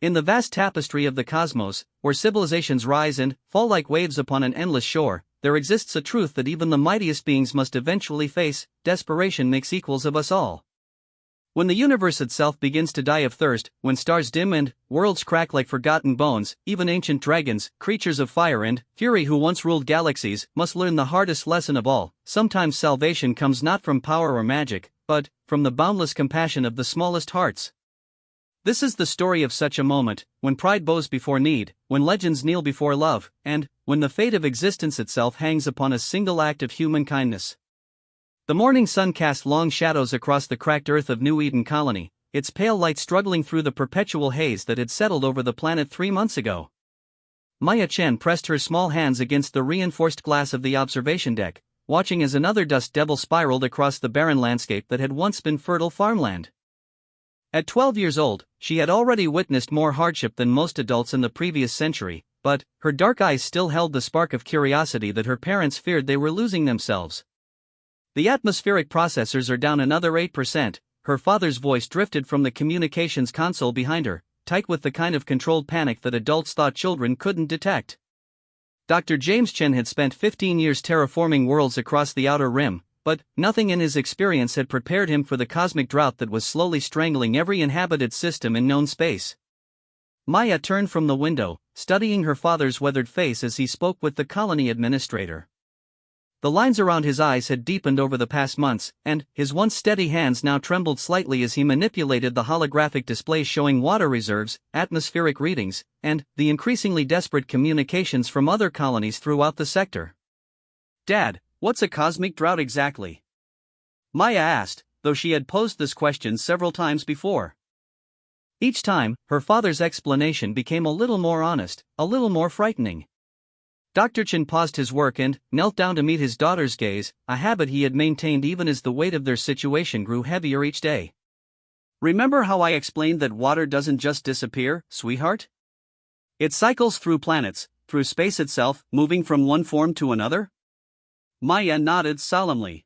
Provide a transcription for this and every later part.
In the vast tapestry of the cosmos, where civilizations rise and fall like waves upon an endless shore, there exists a truth that even the mightiest beings must eventually face: desperation makes equals of us all. When the universe itself begins to die of thirst, when stars dim and worlds crack like forgotten bones, even ancient dragons, creatures of fire and fury who once ruled galaxies, must learn the hardest lesson of all. Sometimes salvation comes not from power or magic, but from the boundless compassion of the smallest hearts. This is the story of such a moment, when pride bows before need, when legends kneel before love, and when the fate of existence itself hangs upon a single act of human kindness. The morning sun cast long shadows across the cracked earth of New Eden Colony, its pale light struggling through the perpetual haze that had settled over the planet 3 months ago. Maya Chen pressed her small hands against the reinforced glass of the observation deck, watching as another dust devil spiraled across the barren landscape that had once been fertile farmland. At 12 years old, she had already witnessed more hardship than most adults in the previous century, but her dark eyes still held the spark of curiosity that her parents feared they were losing themselves. The atmospheric processors are down another 8%, her father's voice drifted from the communications console behind her, tight with the kind of controlled panic that adults thought children couldn't detect. Dr. James Chen had spent 15 years terraforming worlds across the outer rim, but nothing in his experience had prepared him for the cosmic drought that was slowly strangling every inhabited system in known space. Maya turned from the window, studying her father's weathered face as he spoke with the colony administrator. The lines around his eyes had deepened over the past months, and his once steady hands now trembled slightly as he manipulated the holographic displays showing water reserves, atmospheric readings, and the increasingly desperate communications from other colonies throughout the sector. "Dad, what's a cosmic drought exactly?" Maya asked, though she had posed this question several times before. Each time, her father's explanation became a little more honest, a little more frightening. Dr. Chen paused his work and knelt down to meet his daughter's gaze, a habit he had maintained even as the weight of their situation grew heavier each day. "Remember how I explained that water doesn't just disappear, sweetheart? It cycles through planets, through space itself, moving from one form to another?" Maya nodded solemnly.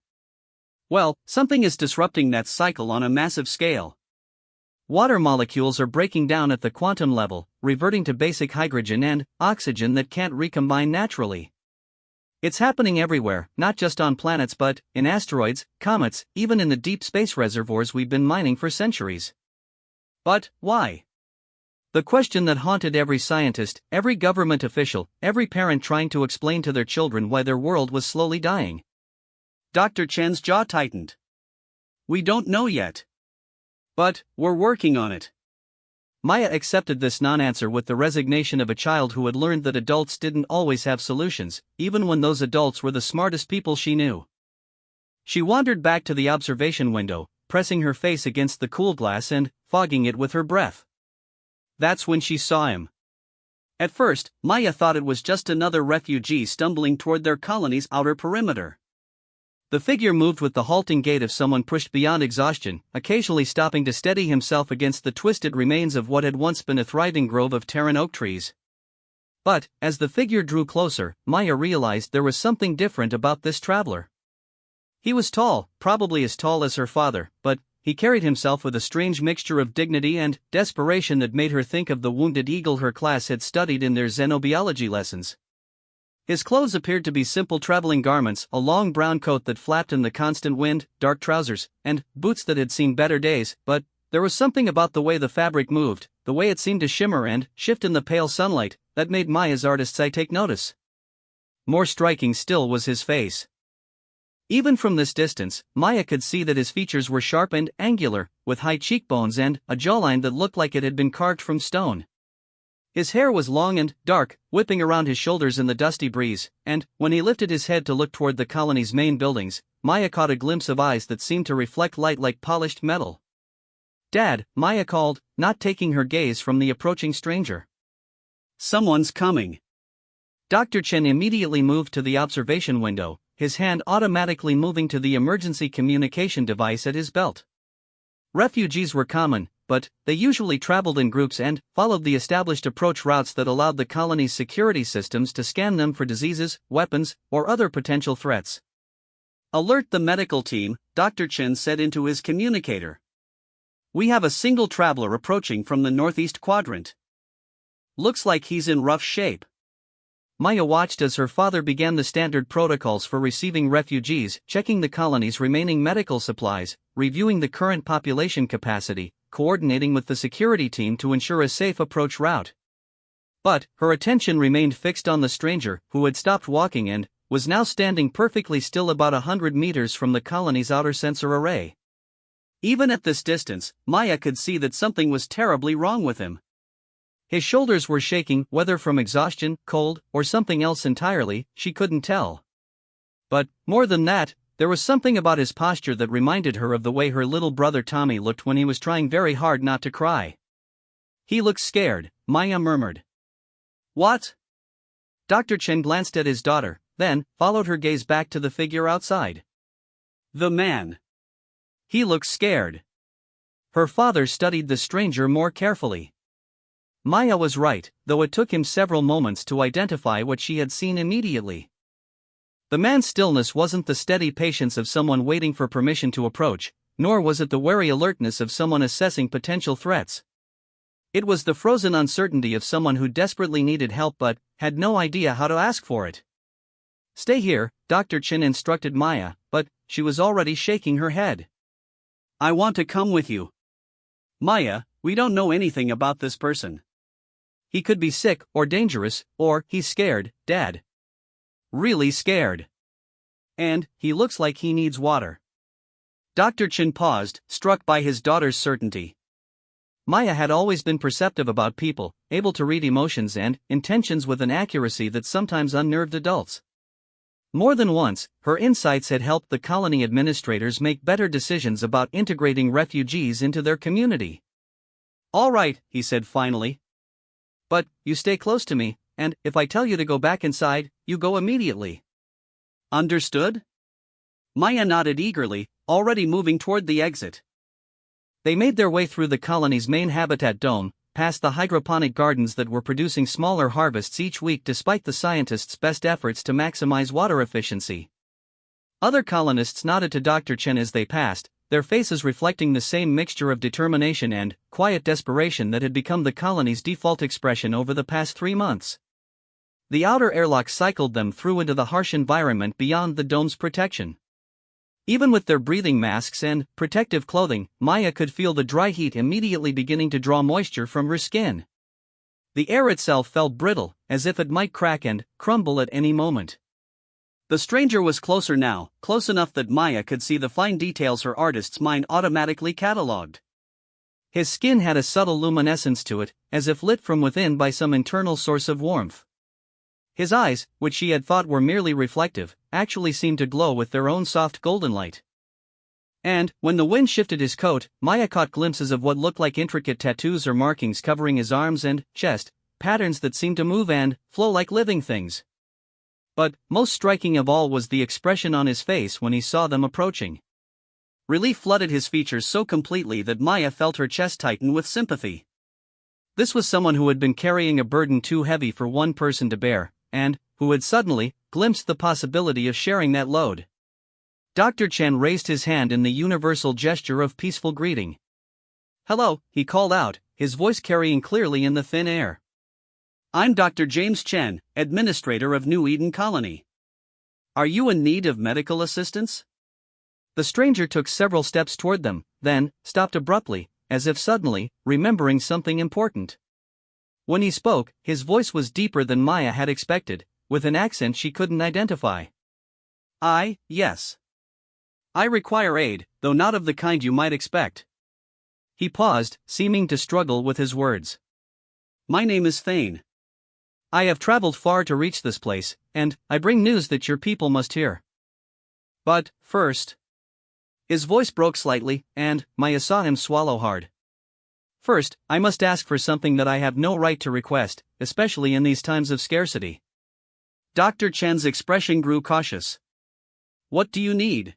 "Well, something is disrupting that cycle on a massive scale. Water molecules are breaking down at the quantum level, reverting to basic hydrogen and oxygen that can't recombine naturally. It's happening everywhere, not just on planets but in asteroids, comets, even in the deep space reservoirs we've been mining for centuries. But why?" The question that haunted every scientist, every government official, every parent trying to explain to their children why their world was slowly dying. Dr. Chen's jaw tightened. "We don't know yet. But we're working on it." Maya accepted this non-answer with the resignation of a child who had learned that adults didn't always have solutions, even when those adults were the smartest people she knew. She wandered back to the observation window, pressing her face against the cool glass and fogging it with her breath. That's when she saw him. At first, Maya thought it was just another refugee stumbling toward their colony's outer perimeter. The figure moved with the halting gait of someone pushed beyond exhaustion, occasionally stopping to steady himself against the twisted remains of what had once been a thriving grove of Terran oak trees. But, as the figure drew closer, Maya realized there was something different about this traveler. He was tall, probably as tall as her father, but he carried himself with a strange mixture of dignity and desperation that made her think of the wounded eagle her class had studied in their xenobiology lessons. His clothes appeared to be simple traveling garments, a long brown coat that flapped in the constant wind, dark trousers, and boots that had seen better days, but there was something about the way the fabric moved, the way it seemed to shimmer and shift in the pale sunlight, that made Maya's artist's eye take notice. More striking still was his face. Even from this distance, Maya could see that his features were sharp and angular, with high cheekbones and a jawline that looked like it had been carved from stone. His hair was long and dark, whipping around his shoulders in the dusty breeze, and when he lifted his head to look toward the colony's main buildings, Maya caught a glimpse of eyes that seemed to reflect light like polished metal. "Dad," Maya called, not taking her gaze from the approaching stranger. "Someone's coming." Dr. Chen immediately moved to the observation window, his hand automatically moving to the emergency communication device at his belt. Refugees were common, but they usually traveled in groups and followed the established approach routes that allowed the colony's security systems to scan them for diseases, weapons, or other potential threats. "Alert the medical team," Dr. Chen said into his communicator. "We have a single traveler approaching from the northeast quadrant. Looks like he's in rough shape. Maya watched as her father began the standard protocols for receiving refugees, checking the colony's remaining medical supplies, reviewing the current population capacity, coordinating with the security team to ensure a safe approach route. But her attention remained fixed on the stranger, who had stopped walking and was now standing perfectly still about 100 meters from the colony's outer sensor array. Even at this distance, Maya could see that something was terribly wrong with him. His shoulders were shaking, whether from exhaustion, cold, or something else entirely, she couldn't tell. But, more than that, there was something about his posture that reminded her of the way her little brother Tommy looked when he was trying very hard not to cry. He looked scared, Maya murmured. What? Dr. Chen glanced at his daughter, then followed her gaze back to the figure outside. The man. He looked scared. Her father studied the stranger more carefully. Maya was right, though it took him several moments to identify what she had seen immediately. The man's stillness wasn't the steady patience of someone waiting for permission to approach, nor was it the wary alertness of someone assessing potential threats. It was the frozen uncertainty of someone who desperately needed help but had no idea how to ask for it. Stay here, Dr. Chen instructed Maya, but she was already shaking her head. I want to come with you. Maya, we don't know anything about this person. He could be sick or dangerous, or he's scared, Dad. Really scared. And he looks like he needs water. Dr. Chen paused, struck by his daughter's certainty. Maya had always been perceptive about people, able to read emotions and intentions with an accuracy that sometimes unnerved adults. More than once, her insights had helped the colony administrators make better decisions about integrating refugees into their community. All right, he said finally. But you stay close to me, and if I tell you to go back inside, you go immediately. Understood? Maya nodded eagerly, already moving toward the exit. They made their way through the colony's main habitat dome, past the hydroponic gardens that were producing smaller harvests each week despite the scientists' best efforts to maximize water efficiency. Other colonists nodded to Dr. Chen as they passed, their faces reflecting the same mixture of determination and quiet desperation that had become the colony's default expression over the past 3 months. The outer airlock cycled them through into the harsh environment beyond the dome's protection. Even with their breathing masks and protective clothing, Maya could feel the dry heat immediately beginning to draw moisture from her skin. The air itself felt brittle, as if it might crack and crumble at any moment. The stranger was closer now, close enough that Maya could see the fine details her artist's mind automatically catalogued. His skin had a subtle luminescence to it, as if lit from within by some internal source of warmth. His eyes, which she had thought were merely reflective, actually seemed to glow with their own soft golden light. And, when the wind shifted his coat, Maya caught glimpses of what looked like intricate tattoos or markings covering his arms and chest, patterns that seemed to move and flow like living things. But, most striking of all was the expression on his face when he saw them approaching. Relief flooded his features so completely that Maya felt her chest tighten with sympathy. This was someone who had been carrying a burden too heavy for one person to bear, and who had suddenly glimpsed the possibility of sharing that load. Dr. Chen raised his hand in the universal gesture of peaceful greeting. Hello, he called out, his voice carrying clearly in the thin air. I'm Dr. James Chen, administrator of New Eden Colony. Are you in need of medical assistance? The stranger took several steps toward them, then stopped abruptly, as if suddenly remembering something important. When he spoke, his voice was deeper than Maya had expected, with an accent she couldn't identify. Yes. I require aid, though not of the kind you might expect. He paused, seeming to struggle with his words. My name is Thane. I have traveled far to reach this place, and I bring news that your people must hear. But, first... His voice broke slightly, and Maya saw him swallow hard. First, I must ask for something that I have no right to request, especially in these times of scarcity. Dr. Chen's expression grew cautious. What do you need?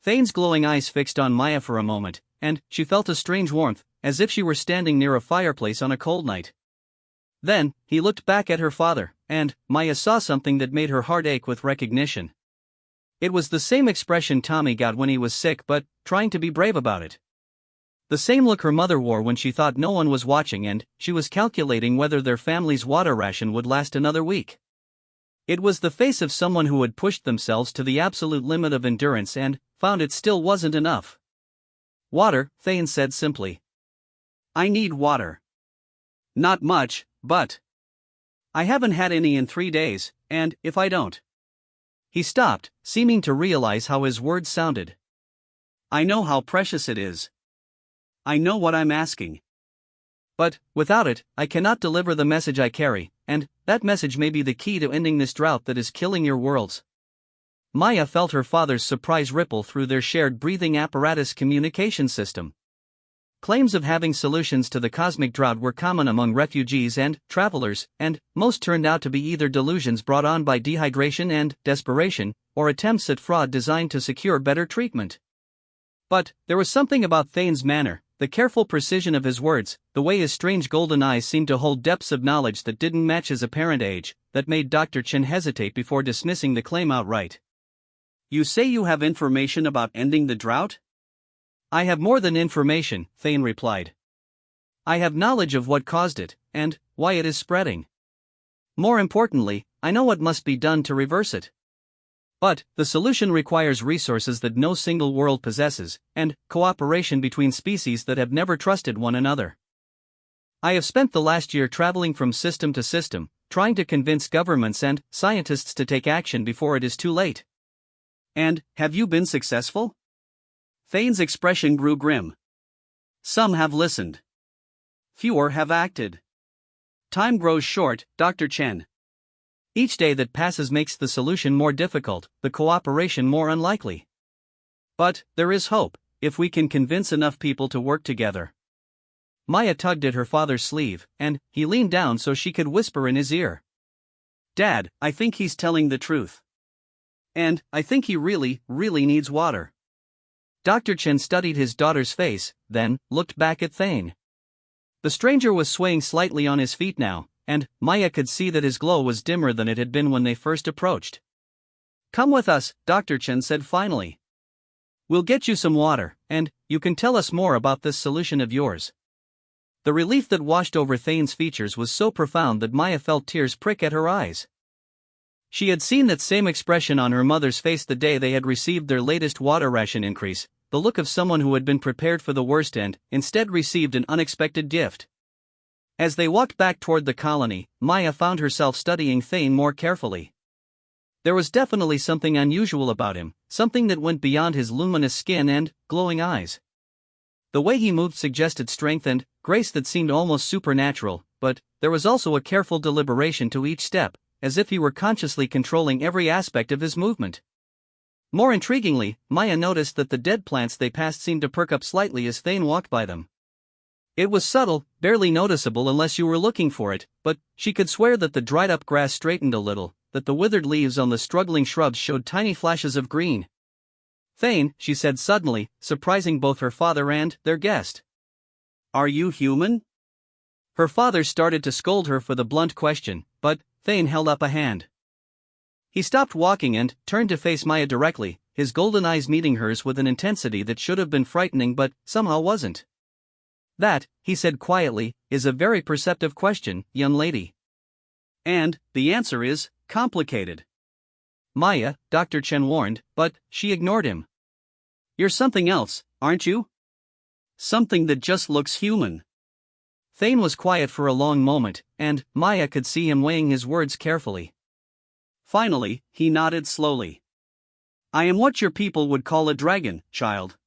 Thane's glowing eyes fixed on Maya for a moment, and she felt a strange warmth, as if she were standing near a fireplace on a cold night. Then, he looked back at her father, and Maya saw something that made her heart ache with recognition. It was the same expression Tommy got when he was sick but trying to be brave about it. The same look her mother wore when she thought no one was watching and she was calculating whether their family's water ration would last another week. It was the face of someone who had pushed themselves to the absolute limit of endurance and found it still wasn't enough. Water, Thane said simply. I need water. Not much, but I haven't had any in 3 days, and if I don't. He stopped, seeming to realize how his words sounded. I know how precious it is. I know what I'm asking. But, without it, I cannot deliver the message I carry, and that message may be the key to ending this drought that is killing your worlds. Maya felt her father's surprise ripple through their shared breathing apparatus communication system. Claims of having solutions to the cosmic drought were common among refugees and travelers, and most turned out to be either delusions brought on by dehydration and desperation, or attempts at fraud designed to secure better treatment. But there was something about Thane's manner, the careful precision of his words, the way his strange golden eyes seemed to hold depths of knowledge that didn't match his apparent age, that made Dr. Chen hesitate before dismissing the claim outright. You say you have information about ending the drought? I have more than information, Thane replied. I have knowledge of what caused it, and why it is spreading. More importantly, I know what must be done to reverse it. But the solution requires resources that no single world possesses, and cooperation between species that have never trusted one another. I have spent the last year traveling from system to system, trying to convince governments and scientists to take action before it is too late. And have you been successful? Thane's expression grew grim. Some have listened. Fewer have acted. Time grows short, Dr. Chen. Each day that passes makes the solution more difficult, the cooperation more unlikely. But there is hope, if we can convince enough people to work together. Maya tugged at her father's sleeve, and he leaned down so she could whisper in his ear. Dad, I think he's telling the truth. And I think he really, really needs water. Dr. Chen studied his daughter's face, then looked back at Thane. The stranger was swaying slightly on his feet now, and Maya could see that his glow was dimmer than it had been when they first approached. Come with us, Dr. Chen said finally. We'll get you some water, and you can tell us more about this solution of yours. The relief that washed over Thane's features was so profound that Maya felt tears prick at her eyes. She had seen that same expression on her mother's face the day they had received their latest water ration increase, the look of someone who had been prepared for the worst and instead received an unexpected gift. As they walked back toward the colony, Maya found herself studying Thane more carefully. There was definitely something unusual about him, something that went beyond his luminous skin and glowing eyes. The way he moved suggested strength and grace that seemed almost supernatural, but there was also a careful deliberation to each step, as if he were consciously controlling every aspect of his movement. More intriguingly, Maya noticed that the dead plants they passed seemed to perk up slightly as Thane walked by them. It was subtle, barely noticeable unless you were looking for it, but she could swear that the dried-up grass straightened a little, that the withered leaves on the struggling shrubs showed tiny flashes of green. Thane, she said suddenly, surprising both her father and their guest. Are you human? Her father started to scold her for the blunt question, but Thane held up a hand. He stopped walking and turned to face Maya directly, his golden eyes meeting hers with an intensity that should have been frightening but somehow wasn't. That, he said quietly, is a very perceptive question, young lady. And the answer is complicated. Maya, Dr. Chen warned, but she ignored him. You're something else, aren't you? Something that just looks human. Thane was quiet for a long moment, and Maya could see him weighing his words carefully. Finally, he nodded slowly. I am what your people would call a dragon, child.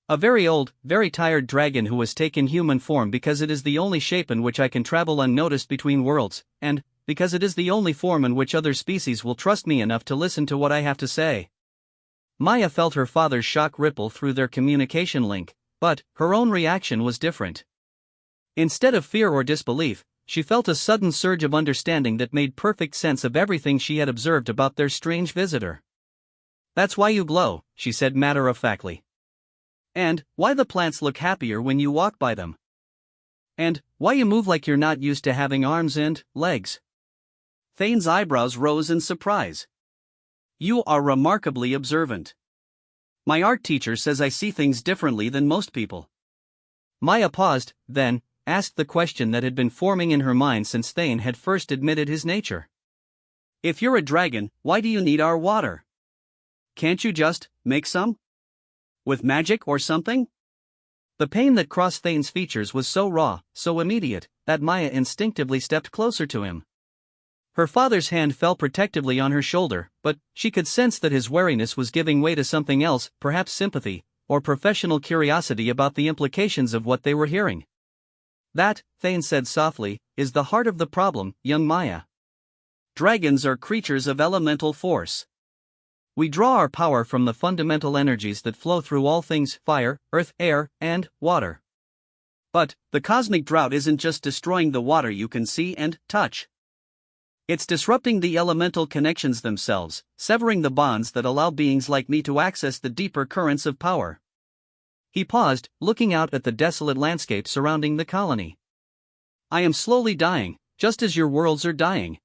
A very old, very tired dragon who has taken human form because it is the only shape in which I can travel unnoticed between worlds, and because it is the only form in which other species will trust me enough to listen to what I have to say. Maya felt her father's shock ripple through their communication link, but her own reaction was different. Instead of fear or disbelief, she felt a sudden surge of understanding that made perfect sense of everything she had observed about their strange visitor. That's why you glow, she said matter-of-factly. And why the plants look happier when you walk by them. And why you move like you're not used to having arms and legs. Thane's eyebrows rose in surprise. You are remarkably observant. My art teacher says I see things differently than most people. Maya paused, then asked the question that had been forming in her mind since Thane had first admitted his nature. If you're a dragon, why do you need our water? Can't you just make some? With magic or something? The pain that crossed Thane's features was so raw, so immediate, that Maya instinctively stepped closer to him. Her father's hand fell protectively on her shoulder, but she could sense that his wariness was giving way to something else, perhaps sympathy, or professional curiosity about the implications of what they were hearing. That, Thane said softly, is the heart of the problem, young Maya. Dragons are creatures of elemental force. We draw our power from the fundamental energies that flow through all things fire, earth, air, and water. But the cosmic drought isn't just destroying the water you can see and touch. It's disrupting the elemental connections themselves, severing the bonds that allow beings like me to access the deeper currents of power. He paused, looking out at the desolate landscape surrounding the colony. I am slowly dying, just as your worlds are dying.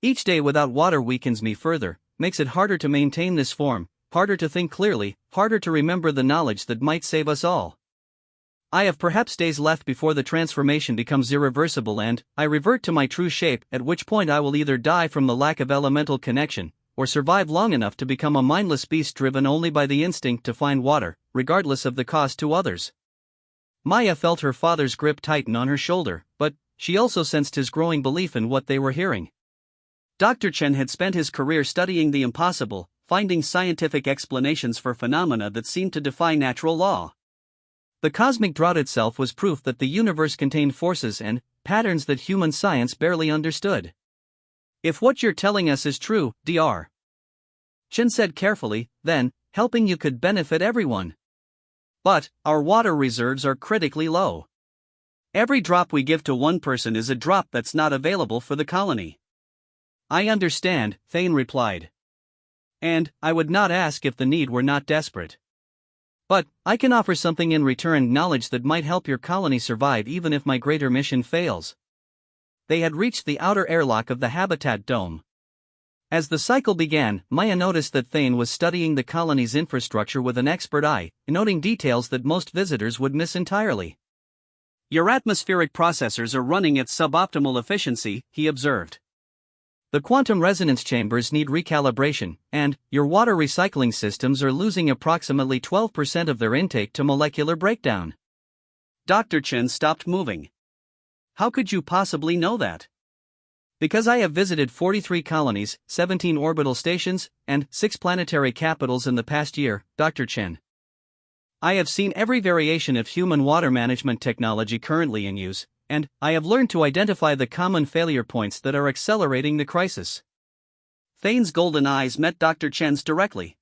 Each day without water weakens me further, makes it harder to maintain this form, harder to think clearly, harder to remember the knowledge that might save us all. I have perhaps days left before the transformation becomes irreversible and I revert to my true shape, at which point I will either die from the lack of elemental connection, or survive long enough to become a mindless beast driven only by the instinct to find water, regardless of the cost to others. Maya felt her father's grip tighten on her shoulder, but she also sensed his growing belief in what they were hearing. Dr. Chen had spent his career studying the impossible, finding scientific explanations for phenomena that seemed to defy natural law. The cosmic drought itself was proof that the universe contained forces and patterns that human science barely understood. If what you're telling us is true, Dr. Chen said carefully, then helping you could benefit everyone. But our water reserves are critically low. Every drop we give to one person is a drop that's not available for the colony. I understand, Thane replied. And I would not ask if the need were not desperate. But I can offer something in return, knowledge that might help your colony survive even if my greater mission fails. They had reached the outer airlock of the habitat dome. As the cycle began, Maya noticed that Thane was studying the colony's infrastructure with an expert eye, noting details that most visitors would miss entirely. Your atmospheric processors are running at suboptimal efficiency, he observed. The quantum resonance chambers need recalibration, and your water recycling systems are losing approximately 12% of their intake to molecular breakdown. Dr. Chen stopped moving. How could you possibly know that? Because I have visited 43 colonies, 17 orbital stations, and 6 planetary capitals in the past year, Dr. Chen. I have seen every variation of human water management technology currently in use, and I have learned to identify the common failure points that are accelerating the crisis. Thane's golden eyes met Dr. Chen's directly.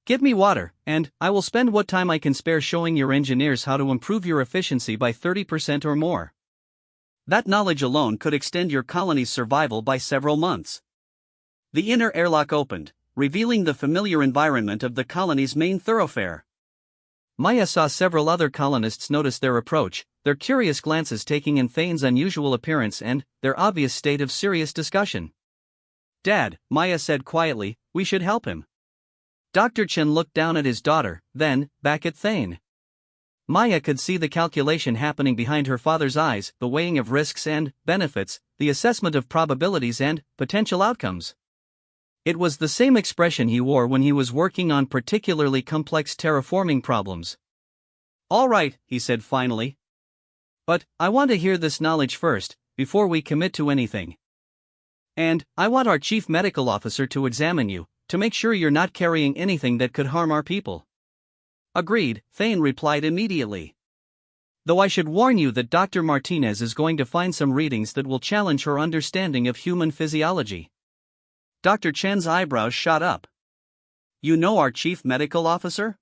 Give me water, and I will spend what time I can spare showing your engineers how to improve your efficiency by 30% or more. That knowledge alone could extend your colony's survival by several months. The inner airlock opened, revealing the familiar environment of the colony's main thoroughfare. Maya saw several other colonists notice their approach, their curious glances taking in Thane's unusual appearance and their obvious state of serious discussion. Dad, Maya said quietly, we should help him. Dr. Chen looked down at his daughter, then back at Thane. Maya could see the calculation happening behind her father's eyes, the weighing of risks and benefits, the assessment of probabilities and potential outcomes. It was the same expression he wore when he was working on particularly complex terraforming problems. All right, he said finally. But I want to hear this knowledge first, before we commit to anything. And I want our chief medical officer to examine you, to make sure you're not carrying anything that could harm our people. Agreed, Thane replied immediately. Though I should warn you that Dr. Martinez is going to find some readings that will challenge her understanding of human physiology. Dr. Chen's eyebrows shot up. You know our chief medical officer?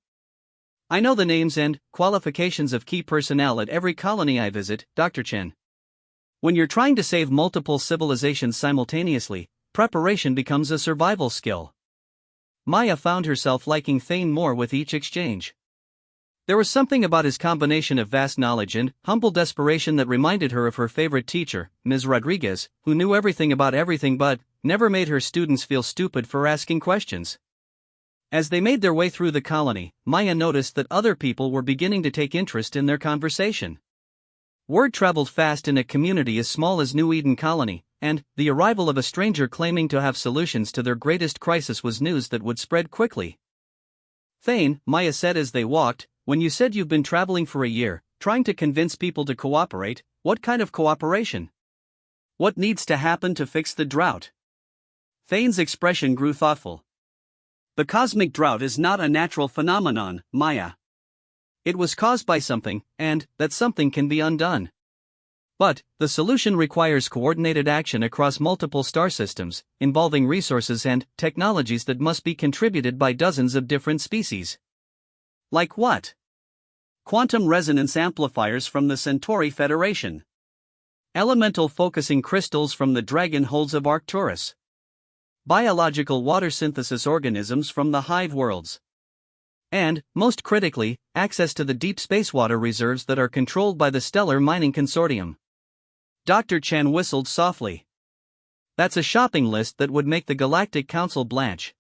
I know the names and qualifications of key personnel at every colony I visit, Dr. Chen. When you're trying to save multiple civilizations simultaneously, preparation becomes a survival skill. Maya found herself liking Thane more with each exchange. There was something about his combination of vast knowledge and humble desperation that reminded her of her favorite teacher, Ms. Rodriguez, who knew everything about everything but never made her students feel stupid for asking questions. As they made their way through the colony, Maya noticed that other people were beginning to take interest in their conversation. Word traveled fast in a community as small as New Eden Colony, and the arrival of a stranger claiming to have solutions to their greatest crisis was news that would spread quickly. "Thane," Maya said as they walked, "when you said you've been traveling for a year, trying to convince people to cooperate, what kind of cooperation? What needs to happen to fix the drought?" Thane's expression grew thoughtful. "The cosmic drought is not a natural phenomenon, Maya. It was caused by something, and that something can be undone. But the solution requires coordinated action across multiple star systems, involving resources and technologies that must be contributed by dozens of different species." "Like what?" "Quantum resonance amplifiers from the Centauri Federation. Elemental focusing crystals from the dragon holds of Arcturus. Biological water synthesis organisms from the hive worlds. And, most critically, access to the deep space water reserves that are controlled by the Stellar Mining Consortium." Dr. Chen whistled softly. "That's a shopping list that would make the Galactic Council blanch.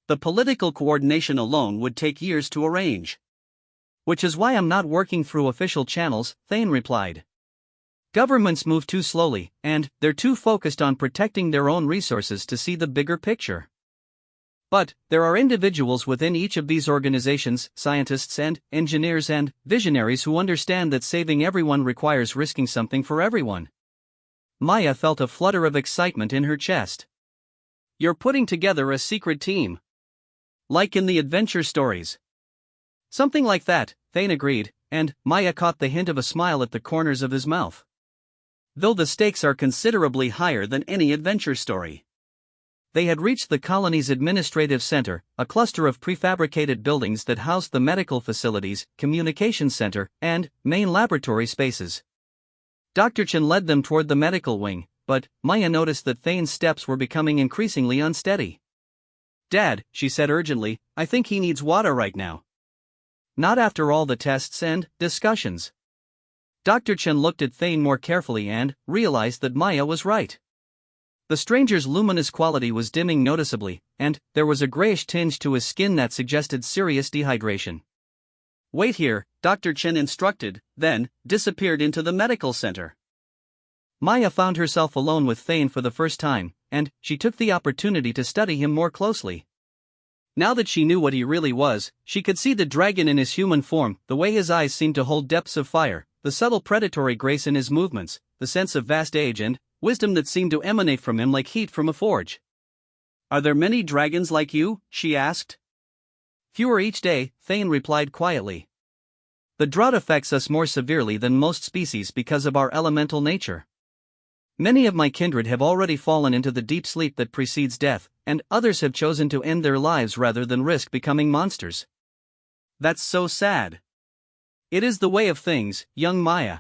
The political coordination alone would take years to arrange." "Which is why I'm not working through official channels," Thane replied. "Governments move too slowly, and they're too focused on protecting their own resources to see the bigger picture. But there are individuals within each of these organizations, scientists and engineers and visionaries who understand that saving everyone requires risking something for everyone." Maya felt a flutter of excitement in her chest. "You're putting together a secret team. Like in the adventure stories." "Something like that," Thane agreed, and Maya caught the hint of a smile at the corners of his mouth. "Though the stakes are considerably higher than any adventure story." They had reached the colony's administrative center, a cluster of prefabricated buildings that housed the medical facilities, communications center, and main laboratory spaces. Dr. Chen led them toward the medical wing, but Maya noticed that Thane's steps were becoming increasingly unsteady. "Dad," she said urgently, "I think he needs water right now." "Not after all the tests and discussions." Dr. Chen looked at Thane more carefully and realized that Maya was right. The stranger's luminous quality was dimming noticeably, and there was a grayish tinge to his skin that suggested serious dehydration. "Wait here," Dr. Chen instructed, then disappeared into the medical center. Maya found herself alone with Thane for the first time, and she took the opportunity to study him more closely. Now that she knew what he really was, she could see the dragon in his human form, the way his eyes seemed to hold depths of fire, the subtle predatory grace in his movements, the sense of vast age and wisdom that seemed to emanate from him like heat from a forge. "Are there many dragons like you?" she asked. "Fewer each day," Thane replied quietly. "The drought affects us more severely than most species because of our elemental nature. Many of my kindred have already fallen into the deep sleep that precedes death, and others have chosen to end their lives rather than risk becoming monsters." "That's so sad." "It is the way of things, young Maya.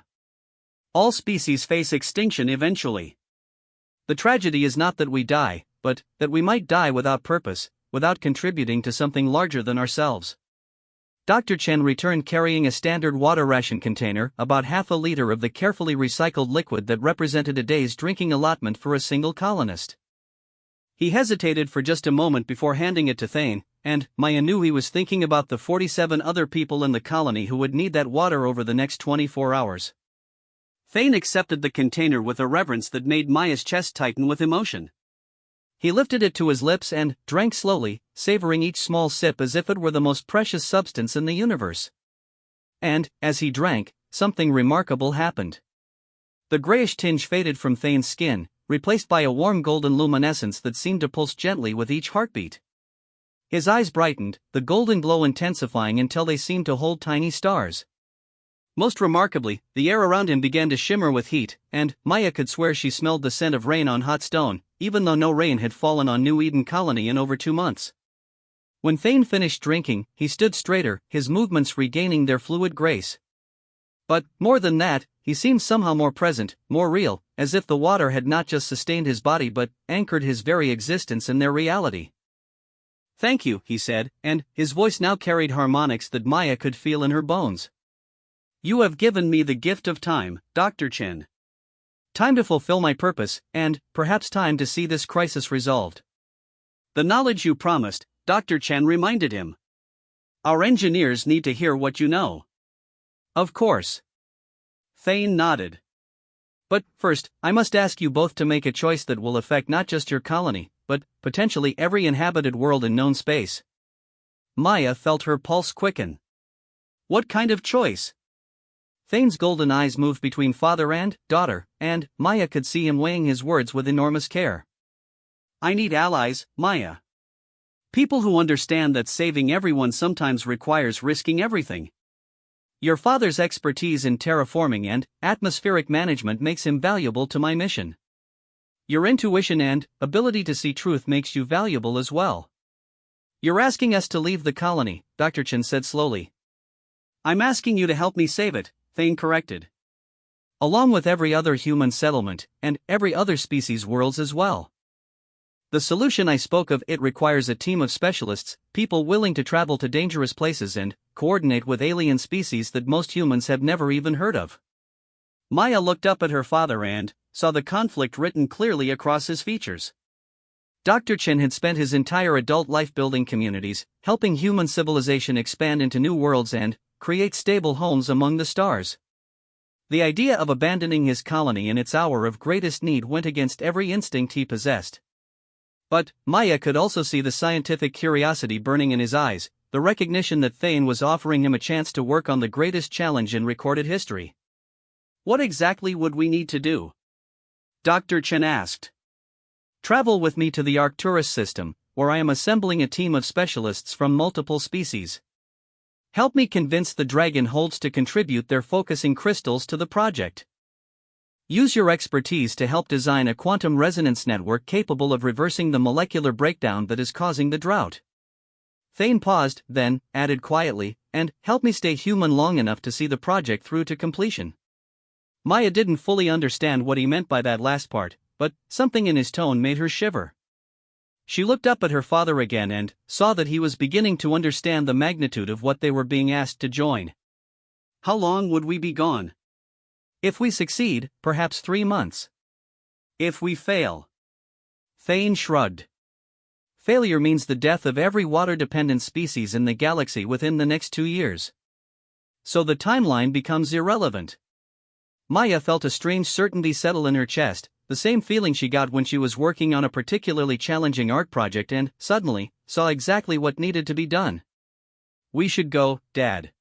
All species face extinction eventually. The tragedy is not that we die, but that we might die without purpose, without contributing to something larger than ourselves." Dr. Chen returned carrying a standard water ration container, about half a liter of the carefully recycled liquid that represented a day's drinking allotment for a single colonist. He hesitated for just a moment before handing it to Thane, and Maya knew he was thinking about the 47 other people in the colony who would need that water over the next 24 hours. Thane accepted the container with a reverence that made Maya's chest tighten with emotion. He lifted it to his lips and drank slowly, savoring each small sip as if it were the most precious substance in the universe. And, as he drank, something remarkable happened. The grayish tinge faded from Thane's skin, replaced by a warm golden luminescence that seemed to pulse gently with each heartbeat. His eyes brightened, the golden glow intensifying until they seemed to hold tiny stars. Most remarkably, the air around him began to shimmer with heat, and Maya could swear she smelled the scent of rain on hot stone, even though no rain had fallen on New Eden Colony in over 2 months. When Thane finished drinking, he stood straighter, his movements regaining their fluid grace. But, more than that, he seemed somehow more present, more real, as if the water had not just sustained his body but anchored his very existence in their reality. "Thank you," he said, and his voice now carried harmonics that Maya could feel in her bones. "You have given me the gift of time, Dr. Chen. Time to fulfill my purpose, and perhaps time to see this crisis resolved. The knowledge you promised, Dr. Chen reminded him. Our engineers need to hear what you know. Of course. Thane nodded. But first, I must ask you both to make a choice that will affect not just your colony, but potentially every inhabited world in known space. Maya felt her pulse quicken. What kind of choice? Thane's golden eyes moved between father and daughter, and Maya could see him weighing his words with enormous care. I need allies, Maya. People who understand that saving everyone sometimes requires risking everything. Your father's expertise in terraforming and atmospheric management makes him valuable to my mission. Your intuition and ability to see truth makes you valuable as well. You're asking us to leave the colony, Dr. Chen said slowly. I'm asking you to help me save it, Thane corrected. Along with every other human settlement, and every other species' worlds as well. The solution I spoke of, it requires a team of specialists, people willing to travel to dangerous places and coordinate with alien species that most humans have never even heard of. Maya looked up at her father and saw the conflict written clearly across his features. Dr. Chen had spent his entire adult life building communities, helping human civilization expand into new worlds and create stable homes among the stars. The idea of abandoning his colony in its hour of greatest need went against every instinct he possessed. But Maya could also see the scientific curiosity burning in his eyes, the recognition that Thane was offering him a chance to work on the greatest challenge in recorded history. What exactly would we need to do? Dr. Chen asked. Travel with me to the Arcturus system, where I am assembling a team of specialists from multiple species. Help me convince the dragon holds to contribute their focusing crystals to the project. Use your expertise to help design a quantum resonance network capable of reversing the molecular breakdown that is causing the drought. Thane paused, then added quietly, and help me stay human long enough to see the project through to completion. Maya didn't fully understand what he meant by that last part, but something in his tone made her shiver. She looked up at her father again and saw that he was beginning to understand the magnitude of what they were being asked to join. How long would we be gone? If we succeed, perhaps 3 months. If we fail? Thane shrugged. Failure means the death of every water-dependent species in the galaxy within the next 2 years. So the timeline becomes irrelevant. Maya felt a strange certainty settle in her chest, the same feeling she got when she was working on a particularly challenging art project and, suddenly, saw exactly what needed to be done. We should go, Dad.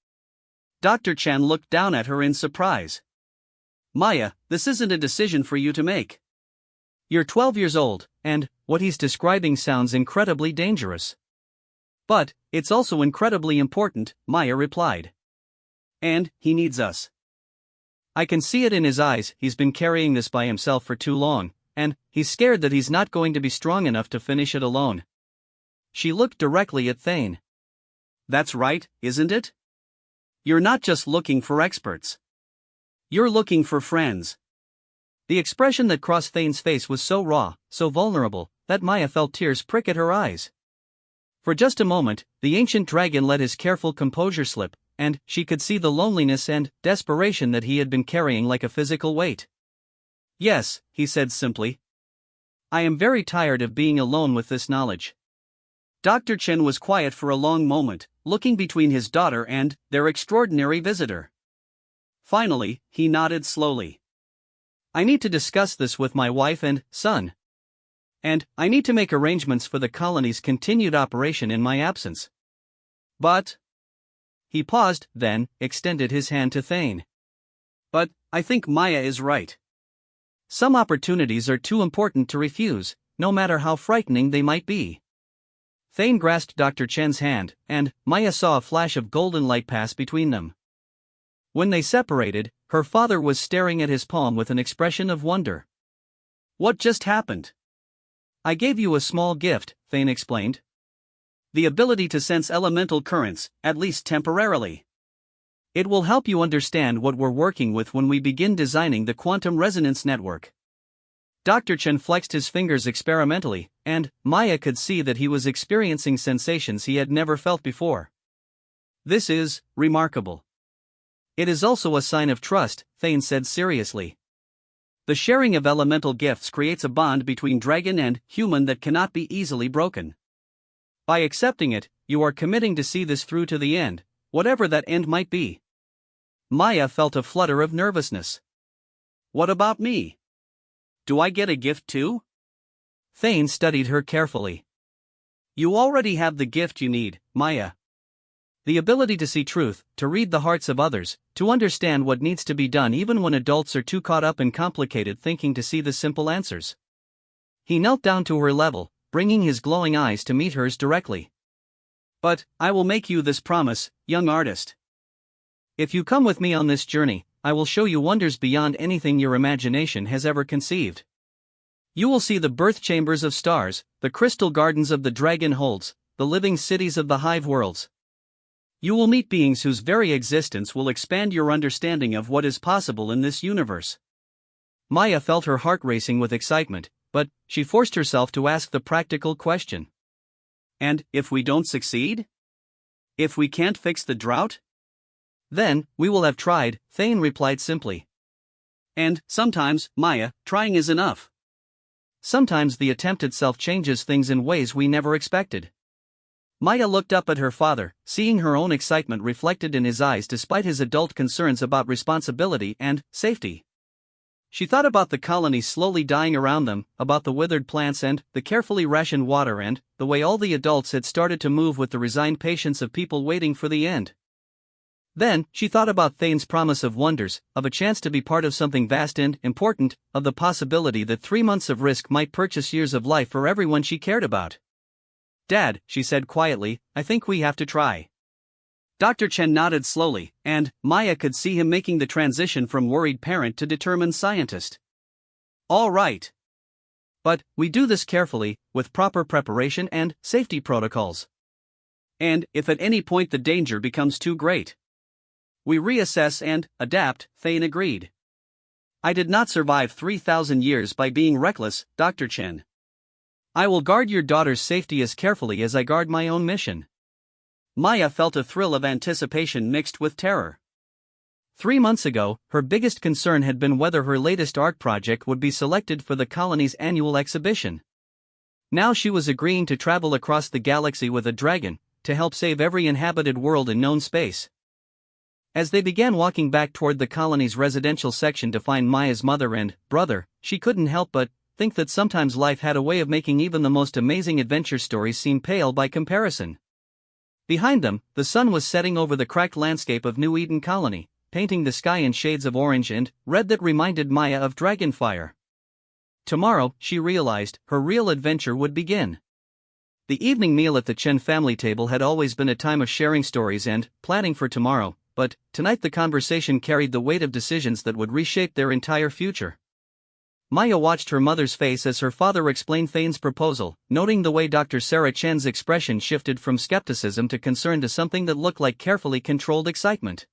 Dr. Chen looked down at her in surprise. Maya, this isn't a decision for you to make. You're 12 years old, and what he's describing sounds incredibly dangerous. But it's also incredibly important, Maya replied. And he needs us. I can see it in his eyes. He's been carrying this by himself for too long, and he's scared that he's not going to be strong enough to finish it alone. She looked directly at Thane. That's right, isn't it? You're not just looking for experts. You're looking for friends. The expression that crossed Thane's face was so raw, so vulnerable, that Maya felt tears prick at her eyes. For just a moment, the ancient dragon let his careful composure slip, and she could see the loneliness and desperation that he had been carrying like a physical weight. Yes, he said simply. I am very tired of being alone with this knowledge. Dr. Chen was quiet for a long moment, looking between his daughter and their extraordinary visitor. Finally, he nodded slowly. I need to discuss this with my wife and son. And I need to make arrangements for the colony's continued operation in my absence. But... He paused, then extended his hand to Thane. But I think Maya is right. Some opportunities are too important to refuse, no matter how frightening they might be. Thane grasped Dr. Chen's hand, and Maya saw a flash of golden light pass between them. When they separated, her father was staring at his palm with an expression of wonder. What just happened? I gave you a small gift, Thane explained. The ability to sense elemental currents, at least temporarily. It will help you understand what we're working with when we begin designing the quantum resonance network. Dr. Chen flexed his fingers experimentally, and Maya could see that he was experiencing sensations he had never felt before. This is remarkable. It is also a sign of trust, Thane said seriously. The sharing of elemental gifts creates a bond between dragon and human that cannot be easily broken. By accepting it, you are committing to see this through to the end, whatever that end might be. Maya felt a flutter of nervousness. What about me? Do I get a gift too? Thane studied her carefully. You already have the gift you need, Maya. The ability to see truth, to read the hearts of others, to understand what needs to be done even when adults are too caught up in complicated thinking to see the simple answers. He knelt down to her level, bringing his glowing eyes to meet hers directly. But, I will make you this promise, young artist. If you come with me on this journey, I will show you wonders beyond anything your imagination has ever conceived. You will see the birth chambers of stars, the crystal gardens of the dragon holds, the living cities of the hive worlds. You will meet beings whose very existence will expand your understanding of what is possible in this universe. Maya felt her heart racing with excitement, but she forced herself to ask the practical question. And if we don't succeed? If we can't fix the drought? Then, we will have tried, Thane replied simply. And, sometimes, Maya, trying is enough. Sometimes the attempt itself changes things in ways we never expected. Maya looked up at her father, seeing her own excitement reflected in his eyes despite his adult concerns about responsibility and safety. She thought about the colonies slowly dying around them, about the withered plants and the carefully rationed water and the way all the adults had started to move with the resigned patience of people waiting for the end. Then, she thought about Thane's promise of wonders, of a chance to be part of something vast and important, of the possibility that 3 months of risk might purchase years of life for everyone she cared about. Dad, she said quietly, I think we have to try. Dr. Chen nodded slowly, and Maya could see him making the transition from worried parent to determined scientist. All right. But we do this carefully, with proper preparation and safety protocols. And if at any point the danger becomes too great, we reassess and adapt, Thane agreed. I did not survive 3,000 years by being reckless, Dr. Chen. I will guard your daughter's safety as carefully as I guard my own mission. Maya felt a thrill of anticipation mixed with terror. 3 months ago, her biggest concern had been whether her latest art project would be selected for the colony's annual exhibition. Now she was agreeing to travel across the galaxy with a dragon, to help save every inhabited world in known space. As they began walking back toward the colony's residential section to find Maya's mother and brother, she couldn't help but think that sometimes life had a way of making even the most amazing adventure stories seem pale by comparison. Behind them, the sun was setting over the cracked landscape of New Eden Colony, painting the sky in shades of orange and red that reminded Maya of dragonfire. Tomorrow, she realized, her real adventure would begin. The evening meal at the Chen family table had always been a time of sharing stories and planning for tomorrow, but tonight the conversation carried the weight of decisions that would reshape their entire future. Maya watched her mother's face as her father explained Thane's proposal, noting the way Dr. Sarah Chen's expression shifted from skepticism to concern to something that looked like carefully controlled excitement.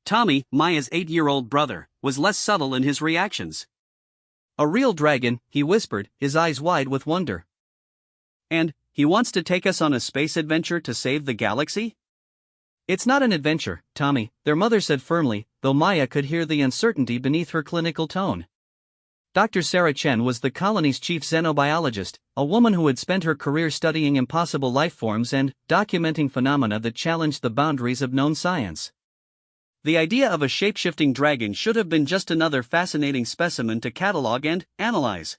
Tommy, Maya's 8-year-old brother, was less subtle in his reactions. A real dragon, he whispered, his eyes wide with wonder. And he wants to take us on a space adventure to save the galaxy? It's not an adventure, Tommy, their mother said firmly, though Maya could hear the uncertainty beneath her clinical tone. Dr. Sarah Chen was the colony's chief xenobiologist, a woman who had spent her career studying impossible life forms and documenting phenomena that challenged the boundaries of known science. The idea of a shape-shifting dragon should have been just another fascinating specimen to catalog and analyze.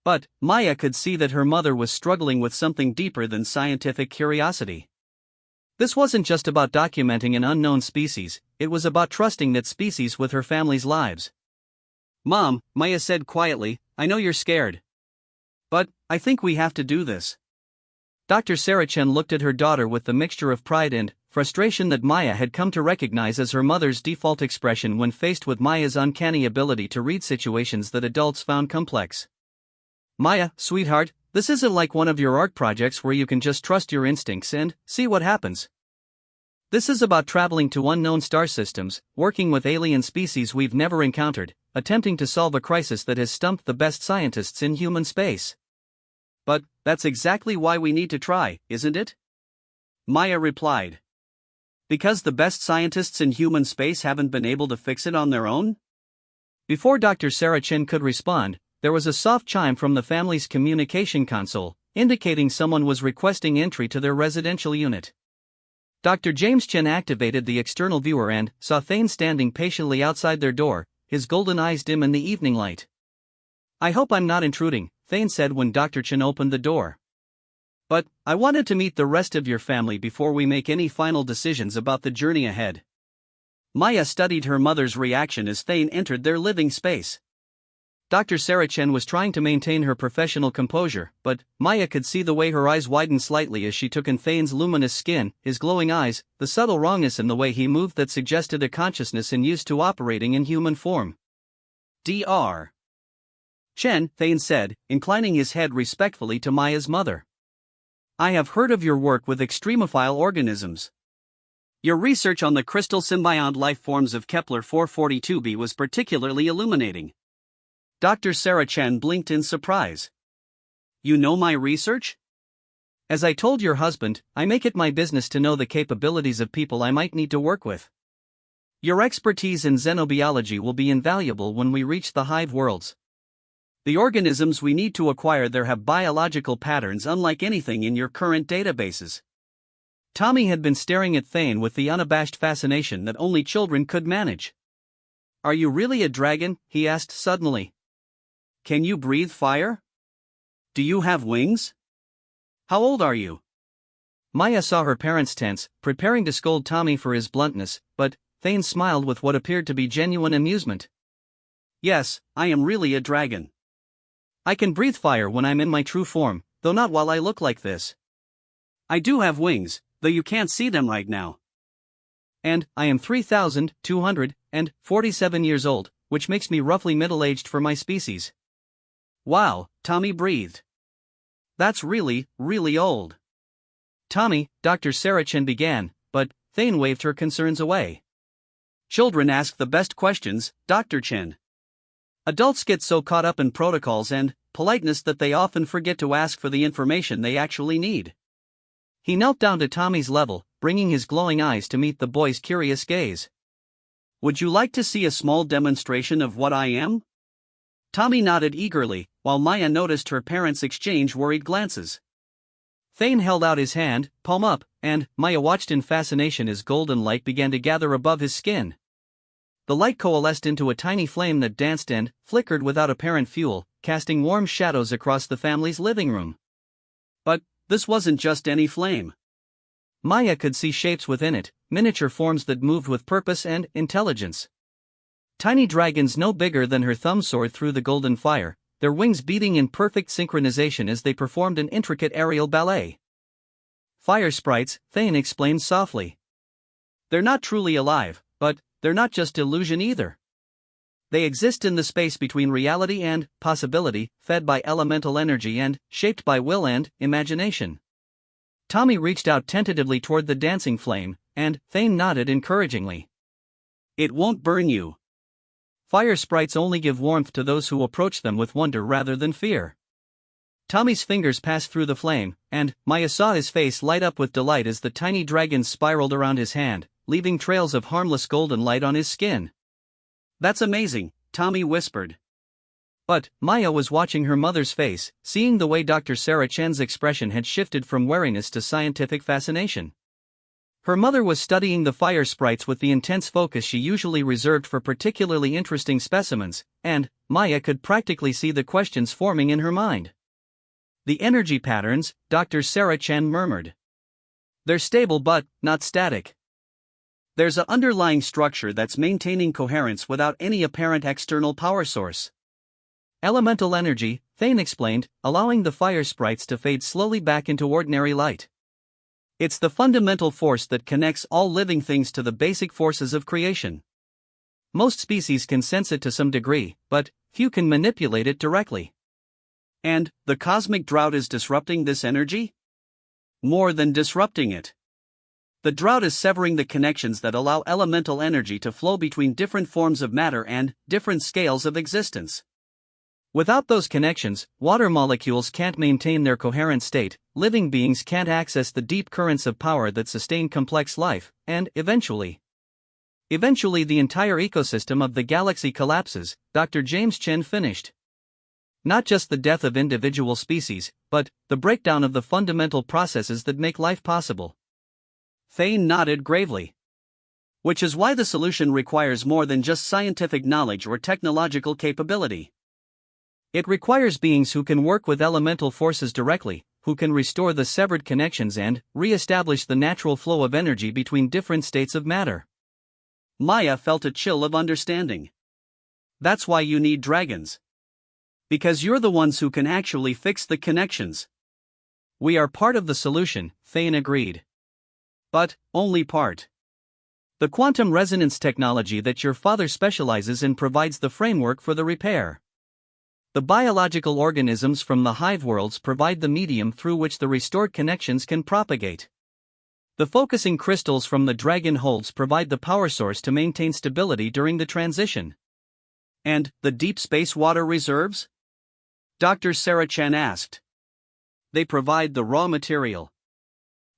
But Maya could see that her mother was struggling with something deeper than scientific curiosity. This wasn't just about documenting an unknown species, it was about trusting that species with her family's lives. Mom, Maya said quietly, I know you're scared. But I think we have to do this. Dr. Sarah Chen looked at her daughter with the mixture of pride and frustration that Maya had come to recognize as her mother's default expression when faced with Maya's uncanny ability to read situations that adults found complex. Maya, sweetheart, this isn't like one of your art projects where you can just trust your instincts and see what happens. This is about traveling to unknown star systems, working with alien species we've never encountered, attempting to solve a crisis that has stumped the best scientists in human space. But that's exactly why we need to try, isn't it? Maya replied. Because the best scientists in human space haven't been able to fix it on their own? Before Dr. Sarah Chen could respond, there was a soft chime from the family's communication console, indicating someone was requesting entry to their residential unit. Dr. James Chen activated the external viewer and saw Thane standing patiently outside their door, his golden eyes dim in the evening light. "I hope I'm not intruding," Thane said when Dr. Chen opened the door. "But I wanted to meet the rest of your family before we make any final decisions about the journey ahead." Maya studied her mother's reaction as Thane entered their living space. Dr. Sarah Chen was trying to maintain her professional composure, but Maya could see the way her eyes widened slightly as she took in Thane's luminous skin, his glowing eyes, the subtle wrongness in the way he moved that suggested a consciousness and used to operating in human form. "Dr. Chen," Thane said, inclining his head respectfully to Maya's mother. "I have heard of your work with extremophile organisms. Your research on the crystal symbiont life forms of Kepler 442b was particularly illuminating." Dr. Sarah Chen blinked in surprise. "You know my research?" "As I told your husband, I make it my business to know the capabilities of people I might need to work with. Your expertise in xenobiology will be invaluable when we reach the hive worlds. The organisms we need to acquire there have biological patterns unlike anything in your current databases." Tommy had been staring at Thane with the unabashed fascination that only children could manage. "Are you really a dragon?" he asked suddenly. "Can you breathe fire? Do you have wings? How old are you?" Maya saw her parents tense, preparing to scold Tommy for his bluntness, but Thane smiled with what appeared to be genuine amusement. "Yes, I am really a dragon. I can breathe fire when I'm in my true form, though not while I look like this. I do have wings, though you can't see them right now. And I am 3,247 years old, which makes me roughly middle-aged for my species." "Wow," Tommy breathed. "That's really, really old." "Tommy," Dr. Sarah Chen began, but Thane waved her concerns away. "Children ask the best questions, Dr. Chen. Adults get so caught up in protocols and politeness that they often forget to ask for the information they actually need." He knelt down to Tommy's level, bringing his glowing eyes to meet the boy's curious gaze. "Would you like to see a small demonstration of what I am?" Tommy nodded eagerly, while Maya noticed her parents exchange worried glances. Thane held out his hand, palm up, and Maya watched in fascination as golden light began to gather above his skin. The light coalesced into a tiny flame that danced and flickered without apparent fuel, casting warm shadows across the family's living room. But this wasn't just any flame. Maya could see shapes within it, miniature forms that moved with purpose and intelligence. Tiny dragons no bigger than her thumb soared through the golden fire, their wings beating in perfect synchronization as they performed an intricate aerial ballet. "Fire sprites," Thane explained softly. "They're not truly alive, but they're not just illusion either. They exist in the space between reality and possibility, fed by elemental energy and shaped by will and imagination." Tommy reached out tentatively toward the dancing flame, and Thane nodded encouragingly. "It won't burn you. Fire sprites only give warmth to those who approach them with wonder rather than fear." Tommy's fingers passed through the flame, and Maya saw his face light up with delight as the tiny dragon spiraled around his hand, leaving trails of harmless golden light on his skin. "That's amazing," Tommy whispered. But Maya was watching her mother's face, seeing the way Dr. Sarah Chen's expression had shifted from wariness to scientific fascination. Her mother was studying the fire sprites with the intense focus she usually reserved for particularly interesting specimens, and Maya could practically see the questions forming in her mind. "The energy patterns," Dr. Sarah Chen murmured. "They're stable but not static. There's an underlying structure that's maintaining coherence without any apparent external power source." "Elemental energy," Thane explained, allowing the fire sprites to fade slowly back into ordinary light. "It's the fundamental force that connects all living things to the basic forces of creation. Most species can sense it to some degree, but few can manipulate it directly." "And the cosmic drought is disrupting this energy?" "More than disrupting it. The drought is severing the connections that allow elemental energy to flow between different forms of matter and different scales of existence. Without those connections, water molecules can't maintain their coherent state, living beings can't access the deep currents of power that sustain complex life, and eventually the entire ecosystem of the galaxy collapses," Dr. James Chen finished. "Not just the death of individual species, but but the breakdown of the fundamental processes that make life possible. Thane nodded gravely. Which is why the solution requires more than just scientific knowledge or technological capability. It requires beings who can work with elemental forces directly, who can restore the severed connections and re-establish the natural flow of energy between different states of matter. Maya felt a chill of understanding. That's why you need dragons. Because you're the ones who can actually fix the connections. We are part of the solution, Thane agreed. But, only part. The quantum resonance technology that your father specializes in provides the framework for the repair. The biological organisms from the hive worlds provide the medium through which the restored connections can propagate. The focusing crystals from the dragon holds provide the power source to maintain stability during the transition. And the deep space water reserves? Dr. Sarah Chen asked. They provide the raw material.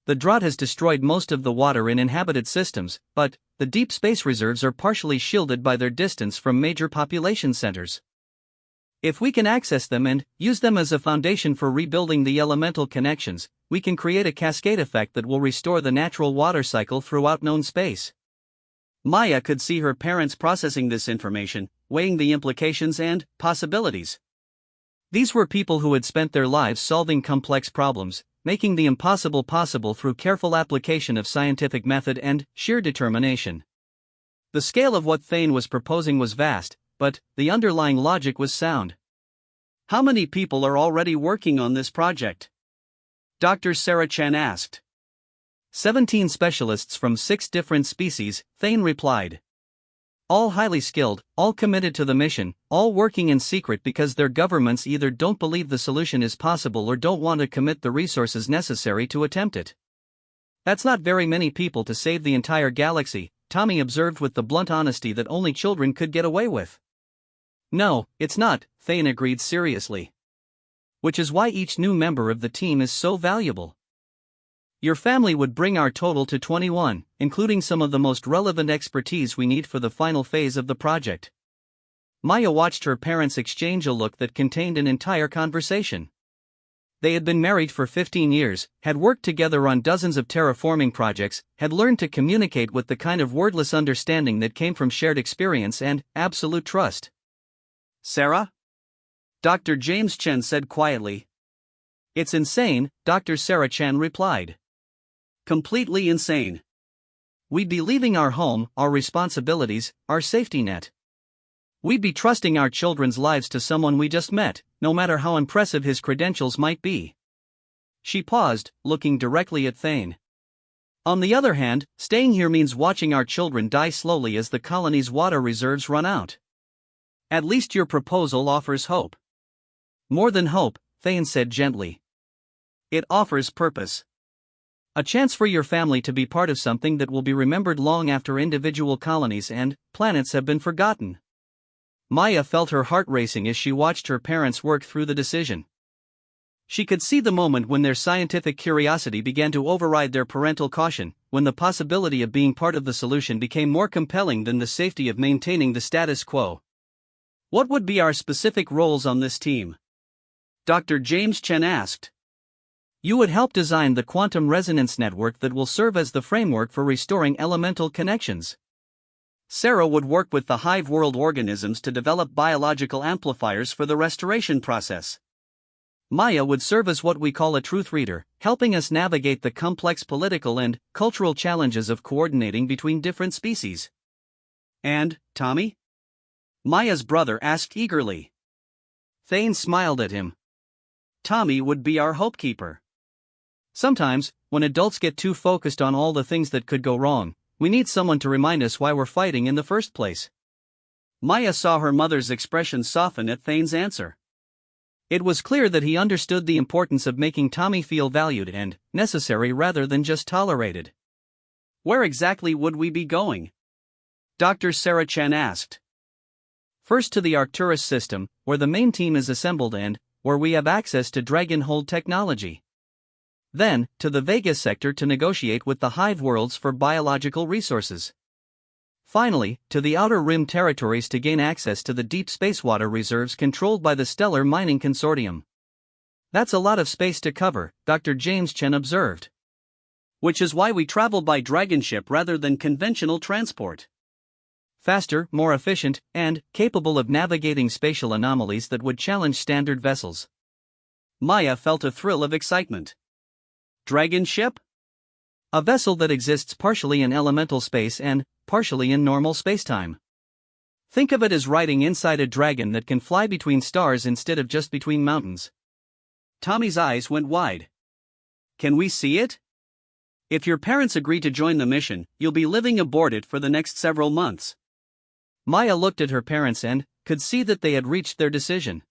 The drought has destroyed most of the water in inhabited systems, but the deep space reserves are partially shielded by their distance from major population centers. If we can access them and use them as a foundation for rebuilding the elemental connections, we can create a cascade effect that will restore the natural water cycle throughout known space. Maya could see her parents processing this information, weighing the implications and possibilities. These were people who had spent their lives solving complex problems, making the impossible possible through careful application of scientific method and sheer determination. The scale of what Thane was proposing was vast, but the underlying logic was sound. How many people are already working on this project? Dr. Sarah Chen asked. 17 specialists from 6 different species, Thane replied. All highly skilled, all committed to the mission, all working in secret because their governments either don't believe the solution is possible or don't want to commit the resources necessary to attempt it. That's not very many people to save the entire galaxy, Tommy observed with the blunt honesty that only children could get away with. No, it's not, Thane agreed seriously. Which is why each new member of the team is so valuable. Your family would bring our total to 21, including some of the most relevant expertise we need for the final phase of the project. Maya watched her parents exchange a look that contained an entire conversation. They had been married for 15 years, had worked together on dozens of terraforming projects, had learned to communicate with the kind of wordless understanding that came from shared experience and absolute trust. Sarah? Dr. James Chen said quietly. It's insane, Dr. Sarah Chen replied. Completely insane. We'd be leaving our home, our responsibilities, our safety net. We'd be trusting our children's lives to someone we just met, no matter how impressive his credentials might be. She paused, looking directly at Thane. On the other hand, staying here means watching our children die slowly as the colony's water reserves run out. At least your proposal offers hope. More than hope, Thane said gently. It offers purpose. A chance for your family to be part of something that will be remembered long after individual colonies and planets have been forgotten. Maya felt her heart racing as she watched her parents work through the decision. She could see the moment when their scientific curiosity began to override their parental caution, when the possibility of being part of the solution became more compelling than the safety of maintaining the status quo. What would be our specific roles on this team? Dr. James Chen asked. You would help design the quantum resonance network that will serve as the framework for restoring elemental connections. Sarah would work with the hive world organisms to develop biological amplifiers for the restoration process. Maya would serve as what we call a truth reader, helping us navigate the complex political and cultural challenges of coordinating between different species. And, Tommy? Maya's brother asked eagerly. Thane smiled at him. Tommy would be our hopekeeper. Sometimes, when adults get too focused on all the things that could go wrong, we need someone to remind us why we're fighting in the first place. Maya saw her mother's expression soften at Thane's answer. It was clear that he understood the importance of making Tommy feel valued and necessary rather than just tolerated. Where exactly would we be going? Dr. Sarah Chen asked. First to the Arcturus system, where the main team is assembled and where we have access to Dragonhold technology. Then, to the Vegas sector to negotiate with the hive worlds for biological resources. Finally, to the Outer Rim territories to gain access to the deep space water reserves controlled by the Stellar Mining Consortium. That's a lot of space to cover, Dr. James Chen observed. Which is why we travel by dragon ship rather than conventional transport. Faster, more efficient, and capable of navigating spatial anomalies that would challenge standard vessels. Maya felt a thrill of excitement. Dragon ship? A vessel that exists partially in elemental space and partially in normal spacetime. Think of it as riding inside a dragon that can fly between stars instead of just between mountains. Tommy's eyes went wide. Can we see it? If your parents agree to join the mission, you'll be living aboard it for the next several months. Maya looked at her parents and could see that they had reached their decision.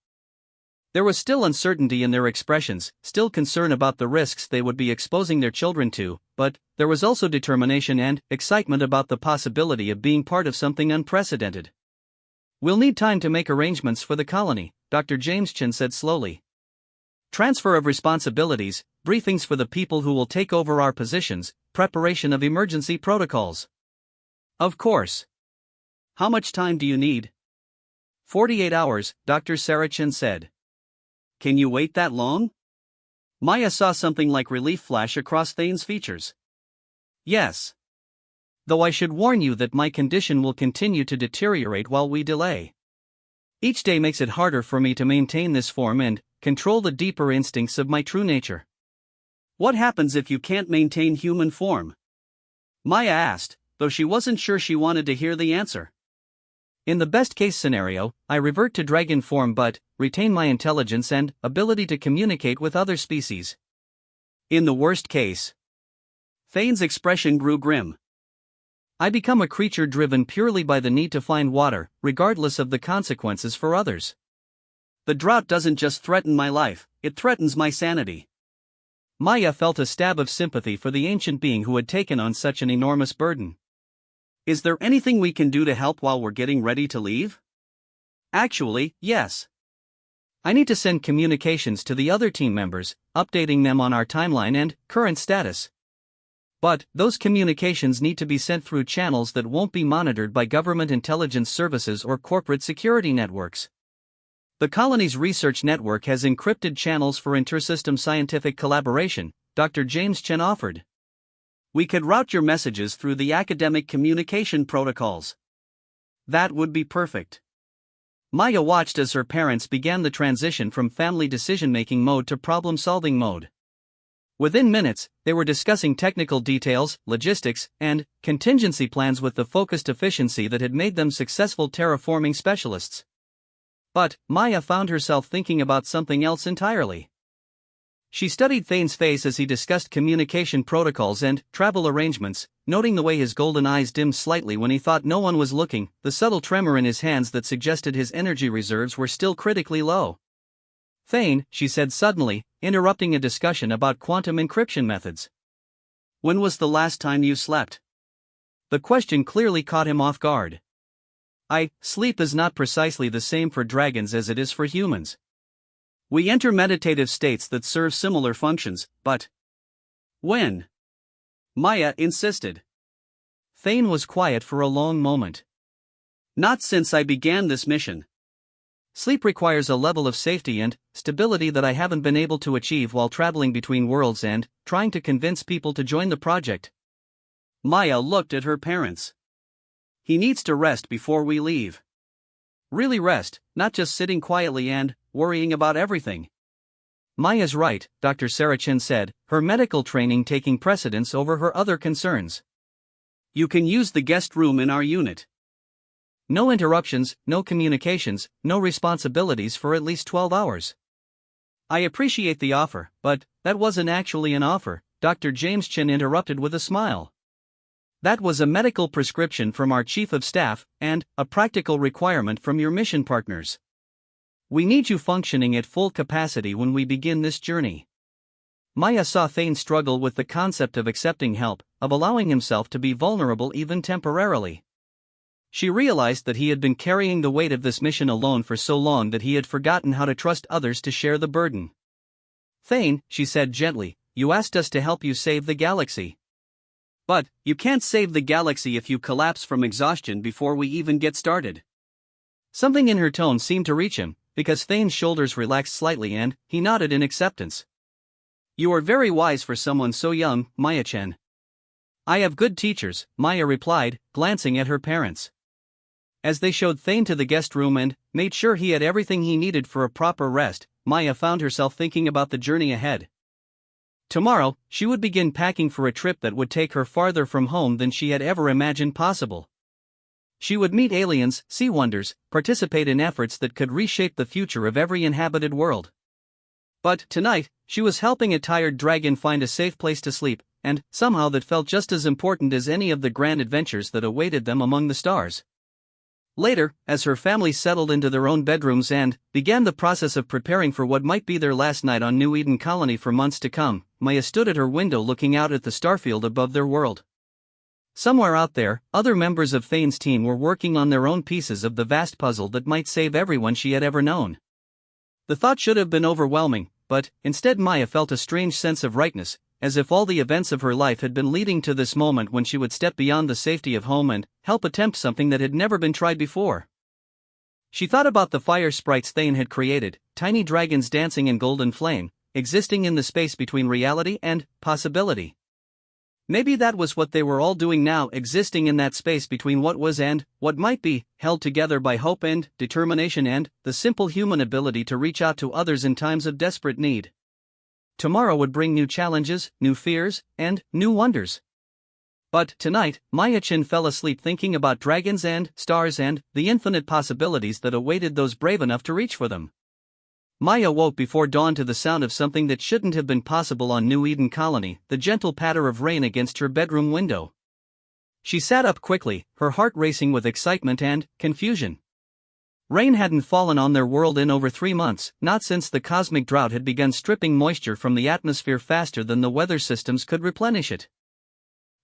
There was still uncertainty in their expressions, still concern about the risks they would be exposing their children to, but there was also determination and excitement about the possibility of being part of something unprecedented. We'll need time to make arrangements for the colony, Dr. James Chen said slowly. Transfer of responsibilities, briefings for the people who will take over our positions, preparation of emergency protocols. Of course. How much time do you need? 48 hours, Dr. Sarah Chen said. Can you wait that long? Maya saw something like relief flash across Thane's features. Yes. Though I should warn you that my condition will continue to deteriorate while we delay. Each day makes it harder for me to maintain this form and control the deeper instincts of my true nature. What happens if you can't maintain human form? Maya asked, though she wasn't sure she wanted to hear the answer. In the best-case scenario, I revert to dragon form but retain my intelligence and ability to communicate with other species. In the worst case? Thane's expression grew grim. I become a creature driven purely by the need to find water, regardless of the consequences for others. The drought doesn't just threaten my life, it threatens my sanity. Maya felt a stab of sympathy for the ancient being who had taken on such an enormous burden. Is there anything we can do to help while we're getting ready to leave? Actually, yes. I need to send communications to the other team members, updating them on our timeline and current status. But those communications need to be sent through channels that won't be monitored by government intelligence services or corporate security networks. The colony's research network has encrypted channels for intersystem scientific collaboration, Dr. James Chen offered. We could route your messages through the academic communication protocols. That would be perfect. Maya watched as her parents began the transition from family decision-making mode to problem-solving mode. Within minutes, they were discussing technical details, logistics, and contingency plans with the focused efficiency that had made them successful terraforming specialists. But Maya found herself thinking about something else entirely. She studied Thane's face as he discussed communication protocols and travel arrangements, noting the way his golden eyes dimmed slightly when he thought no one was looking, the subtle tremor in his hands that suggested his energy reserves were still critically low. Thane, she said suddenly, interrupting a discussion about quantum encryption methods. When was the last time you slept? The question clearly caught him off guard. Sleep is not precisely the same for dragons as it is for humans. We enter meditative states that serve similar functions, but when? Maya insisted. Thane was quiet for a long moment. Not since I began this mission. Sleep requires a level of safety and stability that I haven't been able to achieve while traveling between worlds and trying to convince people to join the project. Maya looked at her parents. He needs to rest before we leave. Really rest, not just sitting quietly and worrying about everything. Maya's right, Dr. Sarah Chen said, her medical training taking precedence over her other concerns. You can use the guest room in our unit. No interruptions, no communications, no responsibilities for at least 12 hours. I appreciate the offer, but that wasn't actually an offer, Dr. James Chen interrupted with a smile. That was a medical prescription from our chief of staff, and a practical requirement from your mission partners. We need you functioning at full capacity when we begin this journey. Maya saw Thane struggle with the concept of accepting help, of allowing himself to be vulnerable even temporarily. She realized that he had been carrying the weight of this mission alone for so long that he had forgotten how to trust others to share the burden. Thane, she said gently, you asked us to help you save the galaxy. But you can't save the galaxy if you collapse from exhaustion before we even get started. Something in her tone seemed to reach him, because Thane's shoulders relaxed slightly and he nodded in acceptance. You are very wise for someone so young, Maya-chan. I have good teachers, Maya replied, glancing at her parents. As they showed Thane to the guest room and made sure he had everything he needed for a proper rest, Maya found herself thinking about the journey ahead. Tomorrow, she would begin packing for a trip that would take her farther from home than she had ever imagined possible. She would meet aliens, see wonders, participate in efforts that could reshape the future of every inhabited world. But tonight, she was helping a tired dragon find a safe place to sleep, and somehow that felt just as important as any of the grand adventures that awaited them among the stars. Later, as her family settled into their own bedrooms and began the process of preparing for what might be their last night on New Eden Colony for months to come, Maya stood at her window looking out at the starfield above their world. Somewhere out there, other members of Thane's team were working on their own pieces of the vast puzzle that might save everyone she had ever known. The thought should have been overwhelming, but instead Maya felt a strange sense of rightness, as if all the events of her life had been leading to this moment when she would step beyond the safety of home and help attempt something that had never been tried before. She thought about the fire sprites Thane had created, tiny dragons dancing in golden flame, existing in the space between reality and possibility. Maybe that was what they were all doing now, existing in that space between what was and what might be, held together by hope and determination and the simple human ability to reach out to others in times of desperate need. Tomorrow would bring new challenges, new fears, and new wonders. But tonight, Maya-chan fell asleep thinking about dragons and stars and the infinite possibilities that awaited those brave enough to reach for them. Maya woke before dawn to the sound of something that shouldn't have been possible on New Eden Colony, the gentle patter of rain against her bedroom window. She sat up quickly, her heart racing with excitement and confusion. Rain hadn't fallen on their world in over 3 months, not since the cosmic drought had begun stripping moisture from the atmosphere faster than the weather systems could replenish it.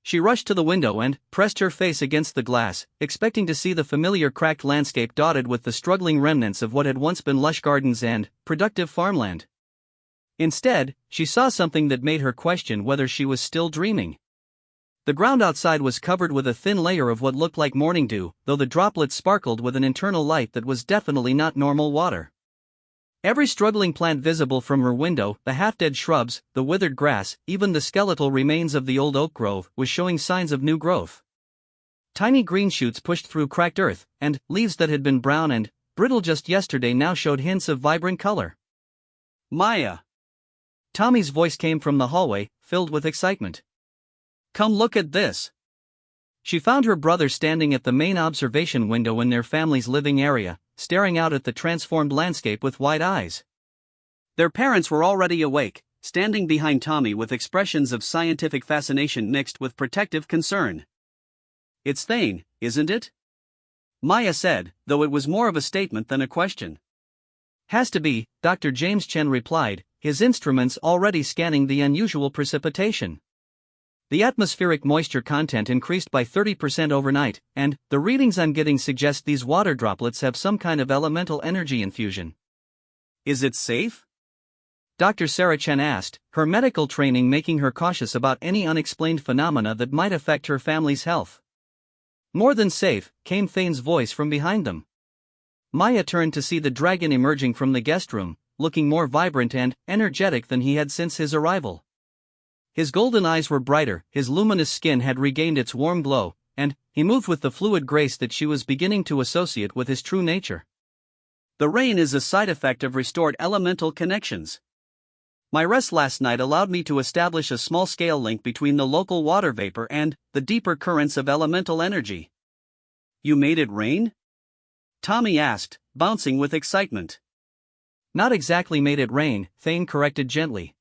She rushed to the window and pressed her face against the glass, expecting to see the familiar cracked landscape dotted with the struggling remnants of what had once been lush gardens and productive farmland. Instead, she saw something that made her question whether she was still dreaming. The ground outside was covered with a thin layer of what looked like morning dew, though the droplets sparkled with an internal light that was definitely not normal water. Every struggling plant visible from her window, the half-dead shrubs, the withered grass, even the skeletal remains of the old oak grove, was showing signs of new growth. Tiny green shoots pushed through cracked earth, and leaves that had been brown and brittle just yesterday now showed hints of vibrant color. Maya! Tommy's voice came from the hallway, filled with excitement. Come look at this! She found her brother standing at the main observation window in their family's living area, staring out at the transformed landscape with wide eyes. Their parents were already awake, standing behind Tommy with expressions of scientific fascination mixed with protective concern. It's Thane, isn't it? Maya said, though it was more of a statement than a question. Has to be, Dr. James Chen replied, his instruments already scanning the unusual precipitation. The atmospheric moisture content increased by 30% overnight, and the readings I'm getting suggest these water droplets have some kind of elemental energy infusion. Is it safe? Dr. Sarah Chen asked, her medical training making her cautious about any unexplained phenomena that might affect her family's health. More than safe, came Thane's voice from behind them. Maya turned to see the dragon emerging from the guest room, looking more vibrant and energetic than he had since his arrival. His golden eyes were brighter, his luminous skin had regained its warm glow, and he moved with the fluid grace that she was beginning to associate with his true nature. The rain is a side effect of restored elemental connections. My rest last night allowed me to establish a small-scale link between the local water vapor and the deeper currents of elemental energy. You made it rain? Tommy asked, bouncing with excitement. Not exactly made it rain, Thane corrected gently.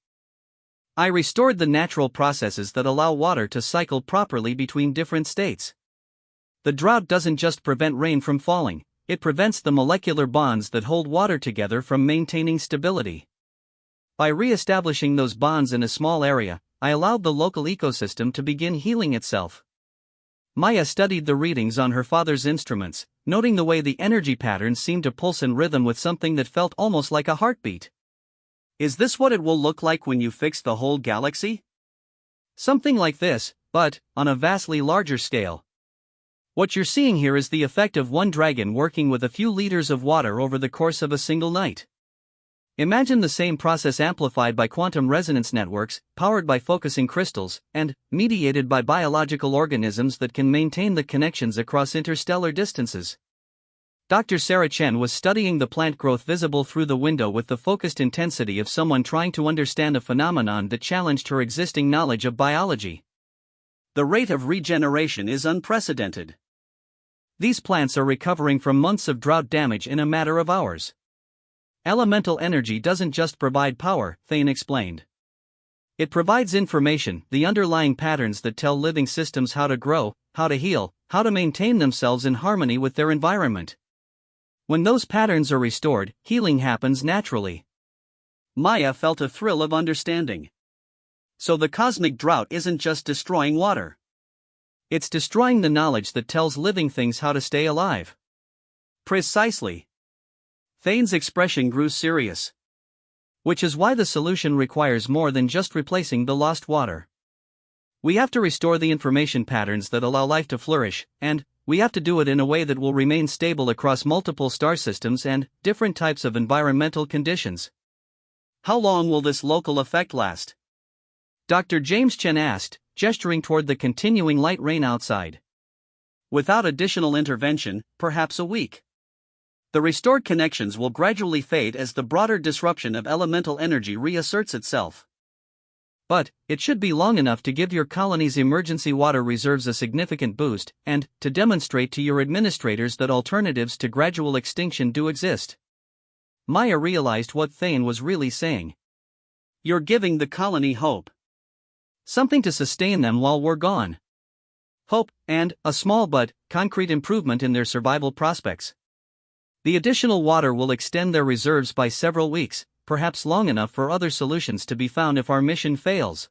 I restored the natural processes that allow water to cycle properly between different states. The drought doesn't just prevent rain from falling, it prevents the molecular bonds that hold water together from maintaining stability. By re-establishing those bonds in a small area, I allowed the local ecosystem to begin healing itself. Maya studied the readings on her father's instruments, noting the way the energy patterns seemed to pulse in rhythm with something that felt almost like a heartbeat. Is this what it will look like when you fix the whole galaxy? Something like this, but on a vastly larger scale. What you're seeing here is the effect of one dragon working with a few liters of water over the course of a single night. Imagine the same process amplified by quantum resonance networks, powered by focusing crystals, and mediated by biological organisms that can maintain the connections across interstellar distances. Dr. Sarah Chen was studying the plant growth visible through the window with the focused intensity of someone trying to understand a phenomenon that challenged her existing knowledge of biology. The rate of regeneration is unprecedented. These plants are recovering from months of drought damage in a matter of hours. Elemental energy doesn't just provide power, Thane explained. It provides information, the underlying patterns that tell living systems how to grow, how to heal, how to maintain themselves in harmony with their environment. When those patterns are restored, healing happens naturally. Maya felt a thrill of understanding. So the cosmic drought isn't just destroying water. It's destroying the knowledge that tells living things how to stay alive. Precisely. Thane's expression grew serious. Which is why the solution requires more than just replacing the lost water. We have to restore the information patterns that allow life to flourish, and we have to do it in a way that will remain stable across multiple star systems and different types of environmental conditions. How long will this local effect last? Dr. James Chen asked, gesturing toward the continuing light rain outside. Without additional intervention, perhaps a week. The restored connections will gradually fade as the broader disruption of elemental energy reasserts itself. But it should be long enough to give your colony's emergency water reserves a significant boost, and to demonstrate to your administrators that alternatives to gradual extinction do exist. Maya realized what Thane was really saying. You're giving the colony hope. Something to sustain them while we're gone. Hope, and a small but concrete improvement in their survival prospects. The additional water will extend their reserves by several weeks, perhaps long enough for other solutions to be found if our mission fails.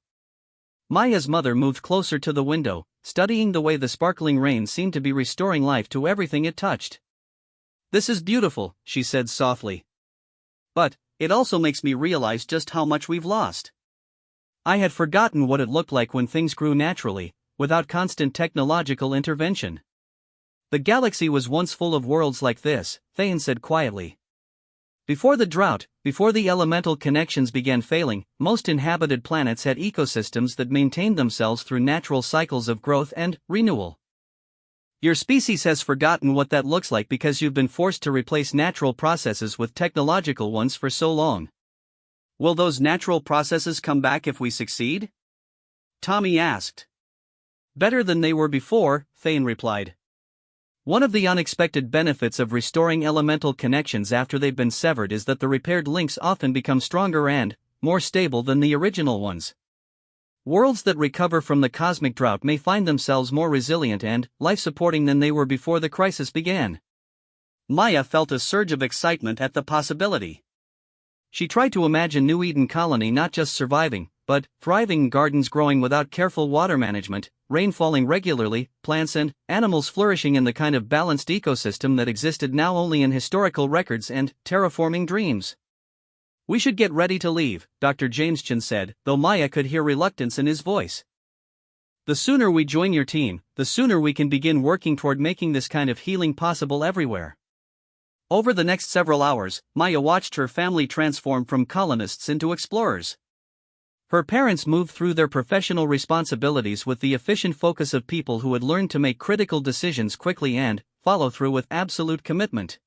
Maya's mother moved closer to the window, studying the way the sparkling rain seemed to be restoring life to everything it touched. This is beautiful, she said softly. But it also makes me realize just how much we've lost. I had forgotten what it looked like when things grew naturally, without constant technological intervention. The galaxy was once full of worlds like this, Thane said quietly. Before the drought, before the elemental connections began failing, most inhabited planets had ecosystems that maintained themselves through natural cycles of growth and renewal. Your species has forgotten what that looks like because you've been forced to replace natural processes with technological ones for so long. Will those natural processes come back if we succeed? Tommy asked. Better than they were before, Thane replied. One of the unexpected benefits of restoring elemental connections after they've been severed is that the repaired links often become stronger and more stable than the original ones. Worlds that recover from the cosmic drought may find themselves more resilient and life-supporting than they were before the crisis began. Maya felt a surge of excitement at the possibility. She tried to imagine New Eden Colony not just surviving, but thriving, gardens growing without careful water management, rain falling regularly, plants and animals flourishing in the kind of balanced ecosystem that existed now only in historical records and terraforming dreams. We should get ready to leave, Dr. James Chen said, though Maya could hear reluctance in his voice. The sooner we join your team, the sooner we can begin working toward making this kind of healing possible everywhere. Over the next several hours, Maya watched her family transform from colonists into explorers. Her parents moved through their professional responsibilities with the efficient focus of people who had learned to make critical decisions quickly and follow through with absolute commitment.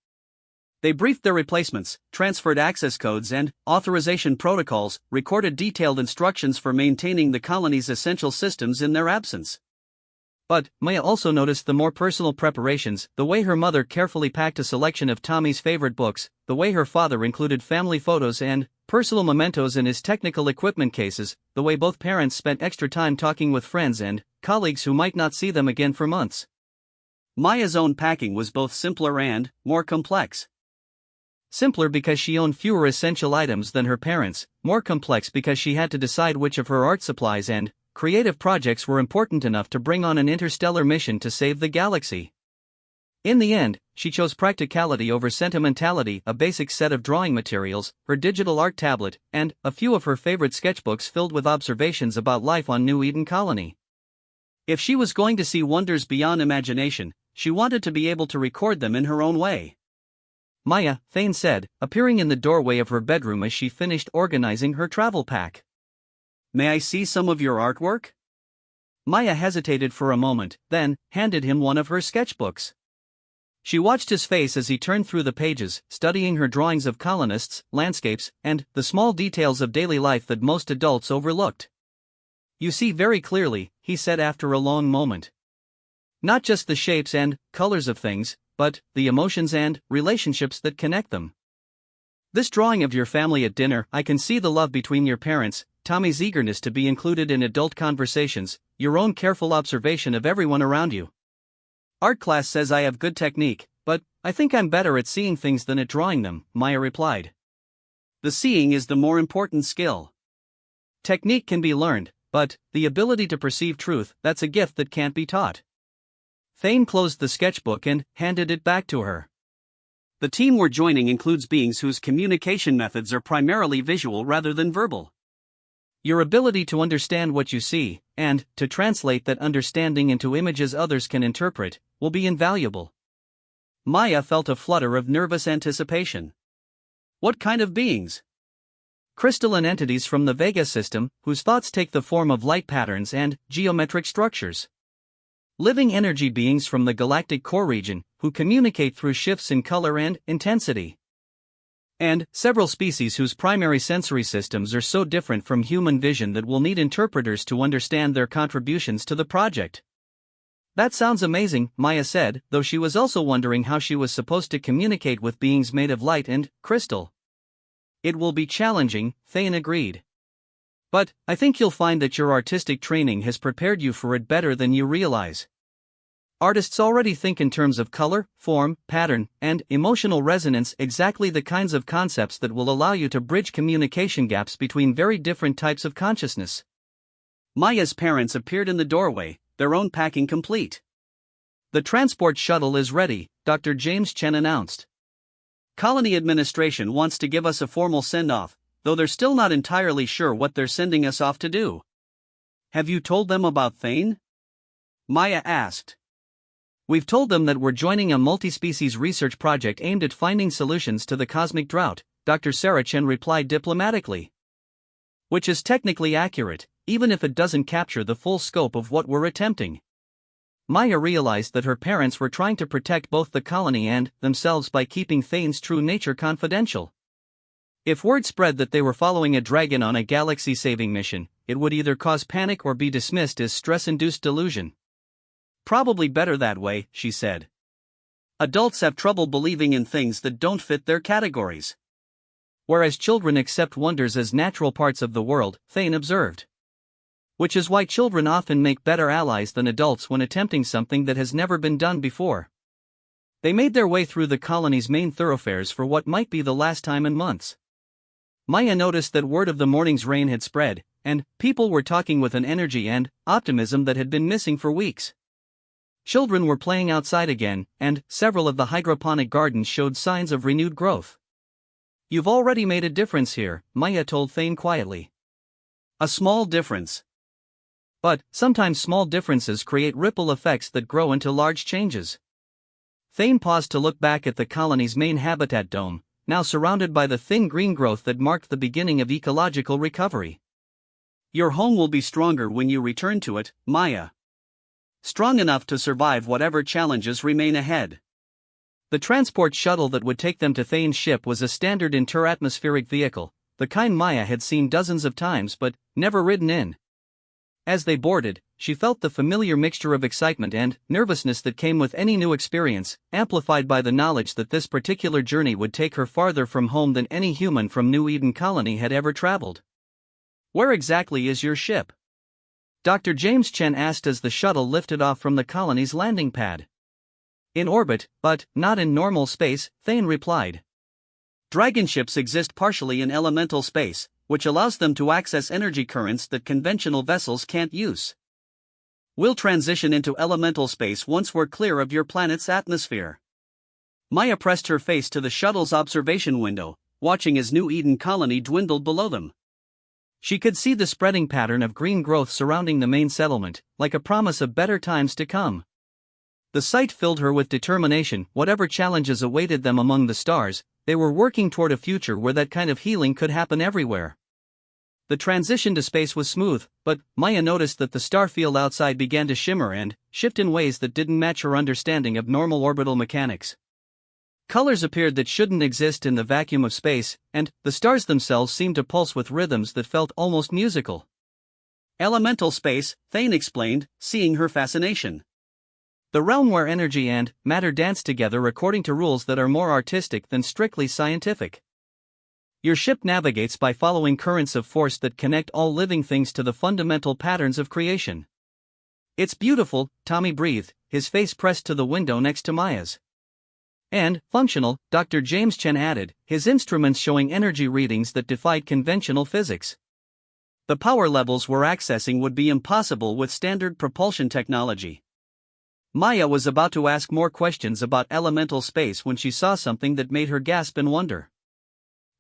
They briefed their replacements, transferred access codes and authorization protocols, recorded detailed instructions for maintaining the colony's essential systems in their absence. But Maya also noticed the more personal preparations, the way her mother carefully packed a selection of Tommy's favorite books, the way her father included family photos and personal mementos in his technical equipment cases, the way both parents spent extra time talking with friends and colleagues who might not see them again for months. Maya's own packing was both simpler and more complex. Simpler because she owned fewer essential items than her parents, more complex because she had to decide which of her art supplies and creative projects were important enough to bring on an interstellar mission to save the galaxy. In the end, she chose practicality over sentimentality, a basic set of drawing materials, her digital art tablet, and a few of her favorite sketchbooks filled with observations about life on New Eden Colony. If she was going to see wonders beyond imagination, she wanted to be able to record them in her own way. Maya, Thane said, appearing in the doorway of her bedroom as she finished organizing her travel pack. May I see some of your artwork? Maya hesitated for a moment, then handed him one of her sketchbooks. She watched his face as he turned through the pages, studying her drawings of colonists, landscapes, and the small details of daily life that most adults overlooked. You see very clearly, he said after a long moment. Not just the shapes and colors of things, but the emotions and relationships that connect them. This drawing of your family at dinner, I can see the love between your parents, Tommy's eagerness to be included in adult conversations, your own careful observation of everyone around you. Art class says I have good technique, but I think I'm better at seeing things than at drawing them, Maya replied. The seeing is the more important skill. Technique can be learned, but the ability to perceive truth, that's a gift that can't be taught. Thane closed the sketchbook and handed it back to her. The team we're joining includes beings whose communication methods are primarily visual rather than verbal. Your ability to understand what you see, and to translate that understanding into images others can interpret, will be invaluable. Maya felt a flutter of nervous anticipation. What kind of beings? Crystalline entities from the Vega system, whose thoughts take the form of light patterns and geometric structures. Living energy beings from the galactic core region, who communicate through shifts in color and intensity. And several species whose primary sensory systems are so different from human vision that we'll need interpreters to understand their contributions to the project. That sounds amazing, Maya said, though she was also wondering how she was supposed to communicate with beings made of light and crystal. It will be challenging, Thane agreed. But I think you'll find that your artistic training has prepared you for it better than you realize. Artists already think in terms of color, form, pattern, and emotional resonance, exactly the kinds of concepts that will allow you to bridge communication gaps between very different types of consciousness. Maya's parents appeared in the doorway, their own packing complete. The transport shuttle is ready, Dr. James Chen announced. Colony administration wants to give us a formal send-off, though they're still not entirely sure what they're sending us off to do. Have you told them about Thane? Maya asked. We've told them that we're joining a multi-species research project aimed at finding solutions to the cosmic drought, Dr. Sarah Chen replied diplomatically. Which is technically accurate, even if it doesn't capture the full scope of what we're attempting. Maya realized that her parents were trying to protect both the colony and themselves by keeping Thane's true nature confidential. If word spread that they were following a dragon on a galaxy-saving mission, it would either cause panic or be dismissed as stress-induced delusion. Probably better that way, she said. Adults have trouble believing in things that don't fit their categories. Whereas children accept wonders as natural parts of the world, Thane observed. Which is why children often make better allies than adults when attempting something that has never been done before. They made their way through the colony's main thoroughfares for what might be the last time in months. Maya noticed that word of the morning's rain had spread, and people were talking with an energy and optimism that had been missing for weeks. Children were playing outside again, and several of the hydroponic gardens showed signs of renewed growth. You've already made a difference here, Maya told Thane quietly. A small difference. But sometimes small differences create ripple effects that grow into large changes. Thane paused to look back at the colony's main habitat dome, now surrounded by the thin green growth that marked the beginning of ecological recovery. Your home will be stronger when you return to it, Maya. Strong enough to survive whatever challenges remain ahead. The transport shuttle that would take them to Thane's ship was a standard interatmospheric vehicle, the kind Maya had seen dozens of times but never ridden in. As they boarded, she felt the familiar mixture of excitement and nervousness that came with any new experience, amplified by the knowledge that this particular journey would take her farther from home than any human from New Eden Colony had ever traveled. Where exactly is your ship? Dr. James Chen asked as the shuttle lifted off from the colony's landing pad. In orbit, but not in normal space, Thane replied. Dragon ships exist partially in elemental space, which allows them to access energy currents that conventional vessels can't use. We'll transition into elemental space once we're clear of your planet's atmosphere. Maya pressed her face to the shuttle's observation window, watching as New Eden Colony dwindled below them. She could see the spreading pattern of green growth surrounding the main settlement, like a promise of better times to come. The sight filled her with determination. Whatever challenges awaited them among the stars, they were working toward a future where that kind of healing could happen everywhere. The transition to space was smooth, but Maya noticed that the star field outside began to shimmer and shift in ways that didn't match her understanding of normal orbital mechanics. Colors appeared that shouldn't exist in the vacuum of space, and the stars themselves seemed to pulse with rhythms that felt almost musical. Elemental space, Thane explained, seeing her fascination. The realm where energy and matter dance together according to rules that are more artistic than strictly scientific. Your ship navigates by following currents of force that connect all living things to the fundamental patterns of creation. It's beautiful, Tommy breathed, his face pressed to the window next to Maya's. And functional, Dr. James Chen added, his instruments showing energy readings that defied conventional physics. The power levels we're accessing would be impossible with standard propulsion technology. Maya was about to ask more questions about elemental space when she saw something that made her gasp in wonder.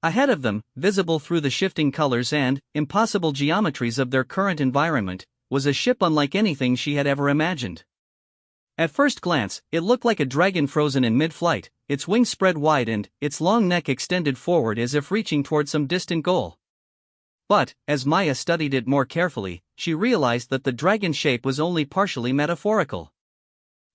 Ahead of them, visible through the shifting colors and impossible geometries of their current environment, was a ship unlike anything she had ever imagined. At first glance, it looked like a dragon frozen in mid-flight, its wings spread wide and its long neck extended forward as if reaching toward some distant goal. But, as Maya studied it more carefully, she realized that the dragon shape was only partially metaphorical.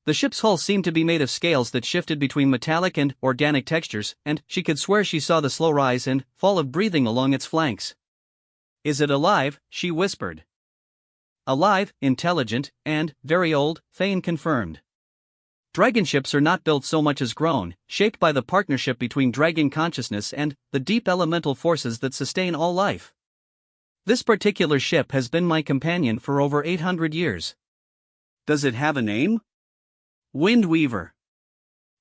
The ship's hull seemed to be made of scales that shifted between metallic and organic textures, and she could swear she saw the slow rise and fall of breathing along its flanks. "Is it alive?" she whispered. "Alive, intelligent, and very old," Thane confirmed. Dragon ships are not built so much as grown, shaped by the partnership between dragon consciousness and the deep elemental forces that sustain all life. This particular ship has been my companion for over 800 years. Does it have a name? Windweaver.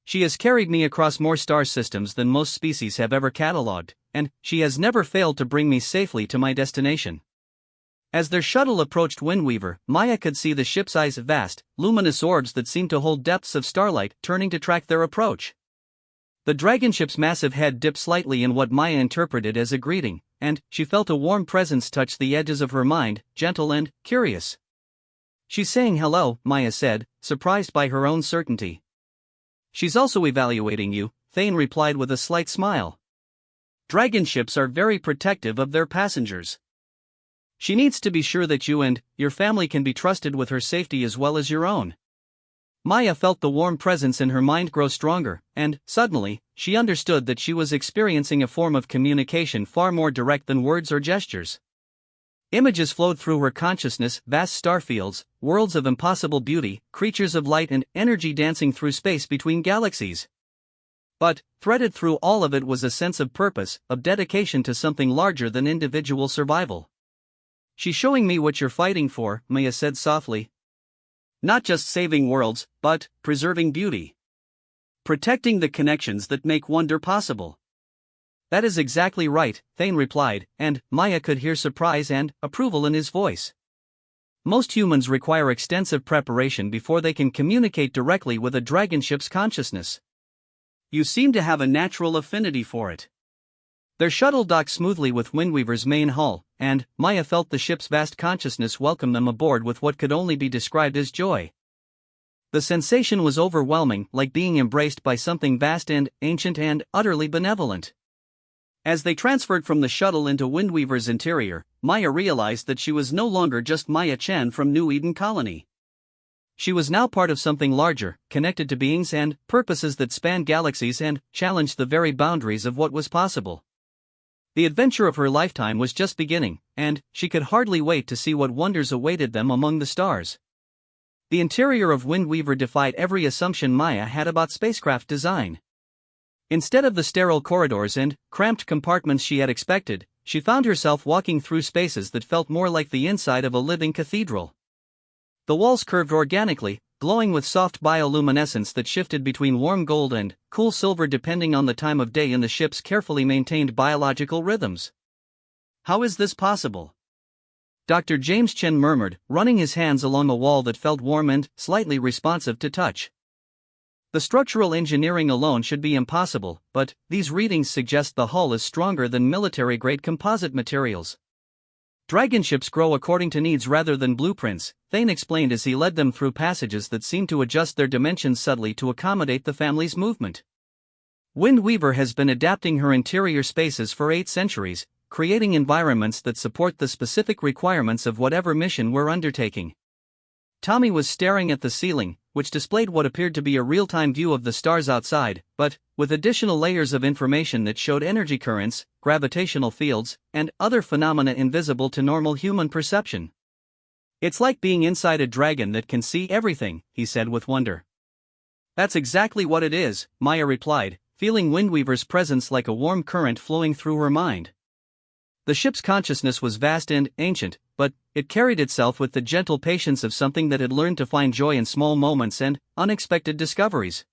She has carried me across more star systems than most species have ever catalogued, and she has never failed to bring me safely to my destination. As their shuttle approached Windweaver, Maya could see the ship's eyes, vast, luminous orbs that seemed to hold depths of starlight, turning to track their approach. The dragon ship's massive head dipped slightly in what Maya interpreted as a greeting, and she felt a warm presence touch the edges of her mind, gentle and curious. "She's saying hello," Maya said, surprised by her own certainty. "She's also evaluating you," Thane replied with a slight smile. Dragon ships are very protective of their passengers. She needs to be sure that you and your family can be trusted with her safety as well as your own. Maya felt the warm presence in her mind grow stronger, and, suddenly, she understood that she was experiencing a form of communication far more direct than words or gestures. Images flowed through her consciousness, vast starfields, worlds of impossible beauty, creatures of light and energy dancing through space between galaxies. But, threaded through all of it was a sense of purpose, of dedication to something larger than individual survival. "She's showing me what you're fighting for," Maya said softly. "Not just saving worlds, but preserving beauty. Protecting the connections that make wonder possible." "That is exactly right," Thane replied, and Maya could hear surprise and approval in his voice. "Most humans require extensive preparation before they can communicate directly with a dragon ship's consciousness. You seem to have a natural affinity for it." Their shuttle docked smoothly with Windweaver's main hull, and Maya felt the ship's vast consciousness welcome them aboard with what could only be described as joy. The sensation was overwhelming, like being embraced by something vast and ancient and utterly benevolent. As they transferred from the shuttle into Windweaver's interior, Maya realized that she was no longer just Maya Chen from New Eden Colony. She was now part of something larger, connected to beings and purposes that spanned galaxies and challenged the very boundaries of what was possible. The adventure of her lifetime was just beginning, and she could hardly wait to see what wonders awaited them among the stars. The interior of Windweaver defied every assumption Maya had about spacecraft design. Instead of the sterile corridors and cramped compartments she had expected, she found herself walking through spaces that felt more like the inside of a living cathedral. The walls curved organically, glowing with soft bioluminescence that shifted between warm gold and cool silver depending on the time of day and the ship's carefully maintained biological rhythms. "How is this possible?" Dr. James Chen murmured, running his hands along a wall that felt warm and slightly responsive to touch. "The structural engineering alone should be impossible, but these readings suggest the hull is stronger than military-grade composite materials." Dragon ships grow according to needs rather than blueprints, Thane explained as he led them through passages that seemed to adjust their dimensions subtly to accommodate the family's movement. Windweaver has been adapting her interior spaces for 8 centuries, creating environments that support the specific requirements of whatever mission we're undertaking. Tommy was staring at the ceiling, which displayed what appeared to be a real-time view of the stars outside, but with additional layers of information that showed energy currents, gravitational fields, and other phenomena invisible to normal human perception. "It's like being inside a dragon that can see everything," he said with wonder. "That's exactly what it is," Maya replied, feeling Windweaver's presence like a warm current flowing through her mind. The ship's consciousness was vast and ancient, but it carried itself with the gentle patience of something that had learned to find joy in small moments and unexpected discoveries.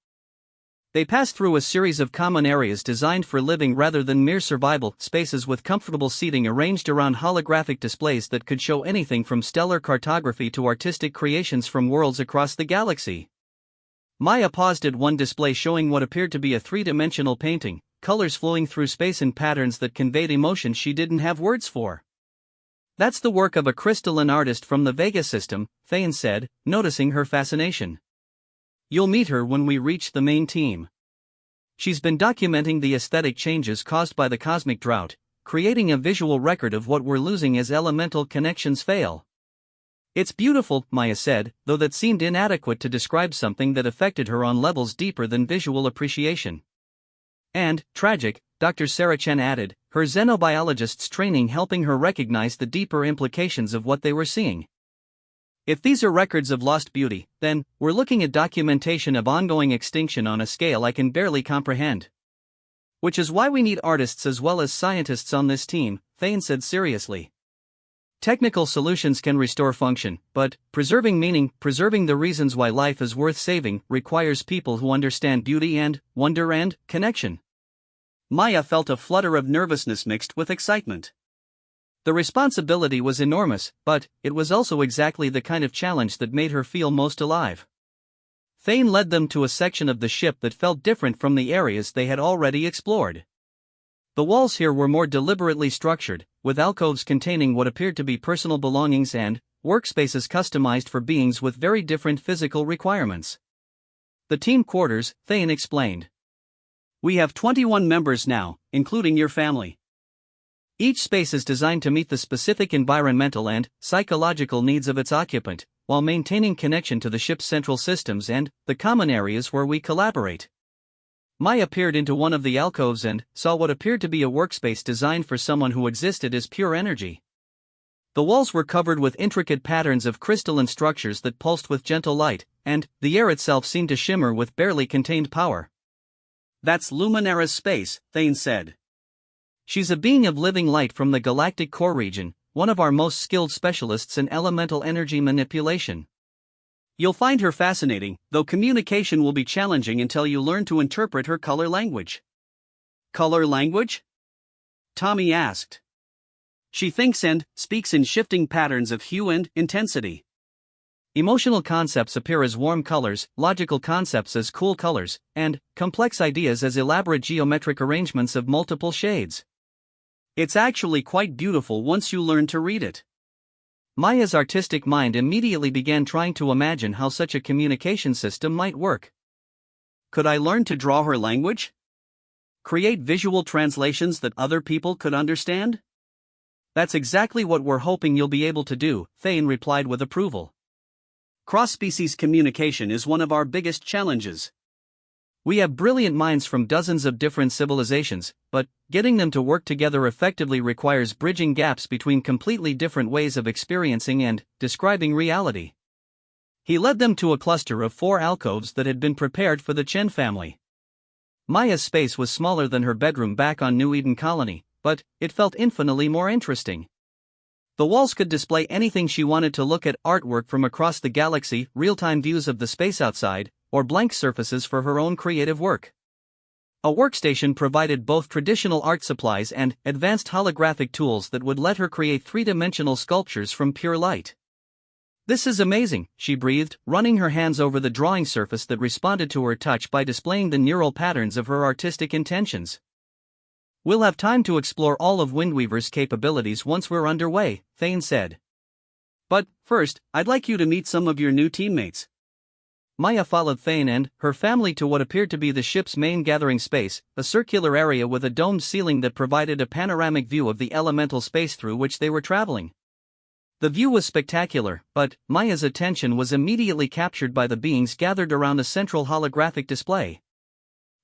They passed through a series of common areas designed for living rather than mere survival, spaces with comfortable seating arranged around holographic displays that could show anything from stellar cartography to artistic creations from worlds across the galaxy. Maya paused at one display showing what appeared to be a 3-dimensional painting, colors flowing through space in patterns that conveyed emotions she didn't have words for. "That's the work of a crystalline artist from the Vega system," Thane said, noticing her fascination. "You'll meet her when we reach the main team. She's been documenting the aesthetic changes caused by the cosmic drought, creating a visual record of what we're losing as elemental connections fail." "It's beautiful," Maya said, though that seemed inadequate to describe something that affected her on levels deeper than visual appreciation. "And tragic," Dr. Sarah Chen added, her xenobiologist's training helping her recognize the deeper implications of what they were seeing. "If these are records of lost beauty, then we're looking at documentation of ongoing extinction on a scale I can barely comprehend. Which is why we need artists as well as scientists on this team," Thane said seriously. "Technical solutions can restore function, but preserving meaning, preserving the reasons why life is worth saving, requires people who understand beauty and wonder and connection." Maya felt a flutter of nervousness mixed with excitement. The responsibility was enormous, but it was also exactly the kind of challenge that made her feel most alive. Thane led them to a section of the ship that felt different from the areas they had already explored. The walls here were more deliberately structured, with alcoves containing what appeared to be personal belongings and workspaces customized for beings with very different physical requirements. "The team quarters," Thane explained. "We have 21 members now, including your family. Each space is designed to meet the specific environmental and psychological needs of its occupant, while maintaining connection to the ship's central systems and the common areas where we collaborate." Maya peered into one of the alcoves and saw what appeared to be a workspace designed for someone who existed as pure energy. The walls were covered with intricate patterns of crystalline structures that pulsed with gentle light, and the air itself seemed to shimmer with barely contained power. "That's Luminara's space," Thane said. "She's a being of living light from the Galactic core region, one of our most skilled specialists in elemental energy manipulation. You'll find her fascinating, though communication will be challenging until you learn to interpret her color language." "Color language?" Tommy asked. "She thinks and speaks in shifting patterns of hue and intensity. Emotional concepts appear as warm colors, logical concepts as cool colors, and complex ideas as elaborate geometric arrangements of multiple shades. It's actually quite beautiful once you learn to read it." Maya's artistic mind immediately began trying to imagine how such a communication system might work. "Could I learn to draw her language? Create visual translations that other people could understand?" "That's exactly what we're hoping you'll be able to do," Thane replied with approval. "Cross-species communication is one of our biggest challenges. We have brilliant minds from dozens of different civilizations, but getting them to work together effectively requires bridging gaps between completely different ways of experiencing and describing reality." He led them to a cluster of 4 alcoves that had been prepared for the Chen family. Maya's space was smaller than her bedroom back on New Eden Colony, but it felt infinitely more interesting. The walls could display anything she wanted to look at: artwork from across the galaxy, real-time views of the space outside, or blank surfaces for her own creative work. A workstation provided both traditional art supplies and advanced holographic tools that would let her create 3-dimensional sculptures from pure light. "This is amazing," she breathed, running her hands over the drawing surface that responded to her touch by displaying the neural patterns of her artistic intentions. We'll have time to explore all of Windweaver's capabilities once we're underway, Thane said. But, first, I'd like you to meet some of your new teammates. Maya followed Thane and her family to what appeared to be the ship's main gathering space, a circular area with a domed ceiling that provided a panoramic view of the elemental space through which they were traveling. The view was spectacular, but Maya's attention was immediately captured by the beings gathered around a central holographic display.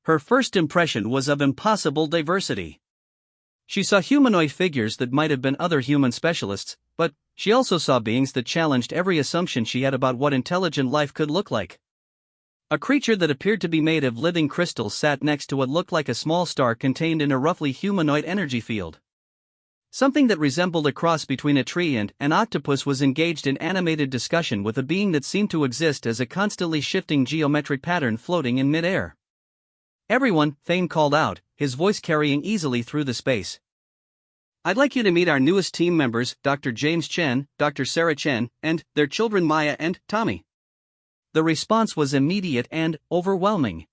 Her first impression was of impossible diversity. She saw humanoid figures that might have been other human specialists, but she also saw beings that challenged every assumption she had about what intelligent life could look like. A creature that appeared to be made of living crystals sat next to what looked like a small star contained in a roughly humanoid energy field. Something that resembled a cross between a tree and an octopus was engaged in animated discussion with a being that seemed to exist as a constantly shifting geometric pattern floating in mid-air. Everyone, Thane called out, his voice carrying easily through the space. I'd like you to meet our newest team members, Dr. James Chen, Dr. Sarah Chen, and their children Maya and Tommy. The response was immediate and overwhelming.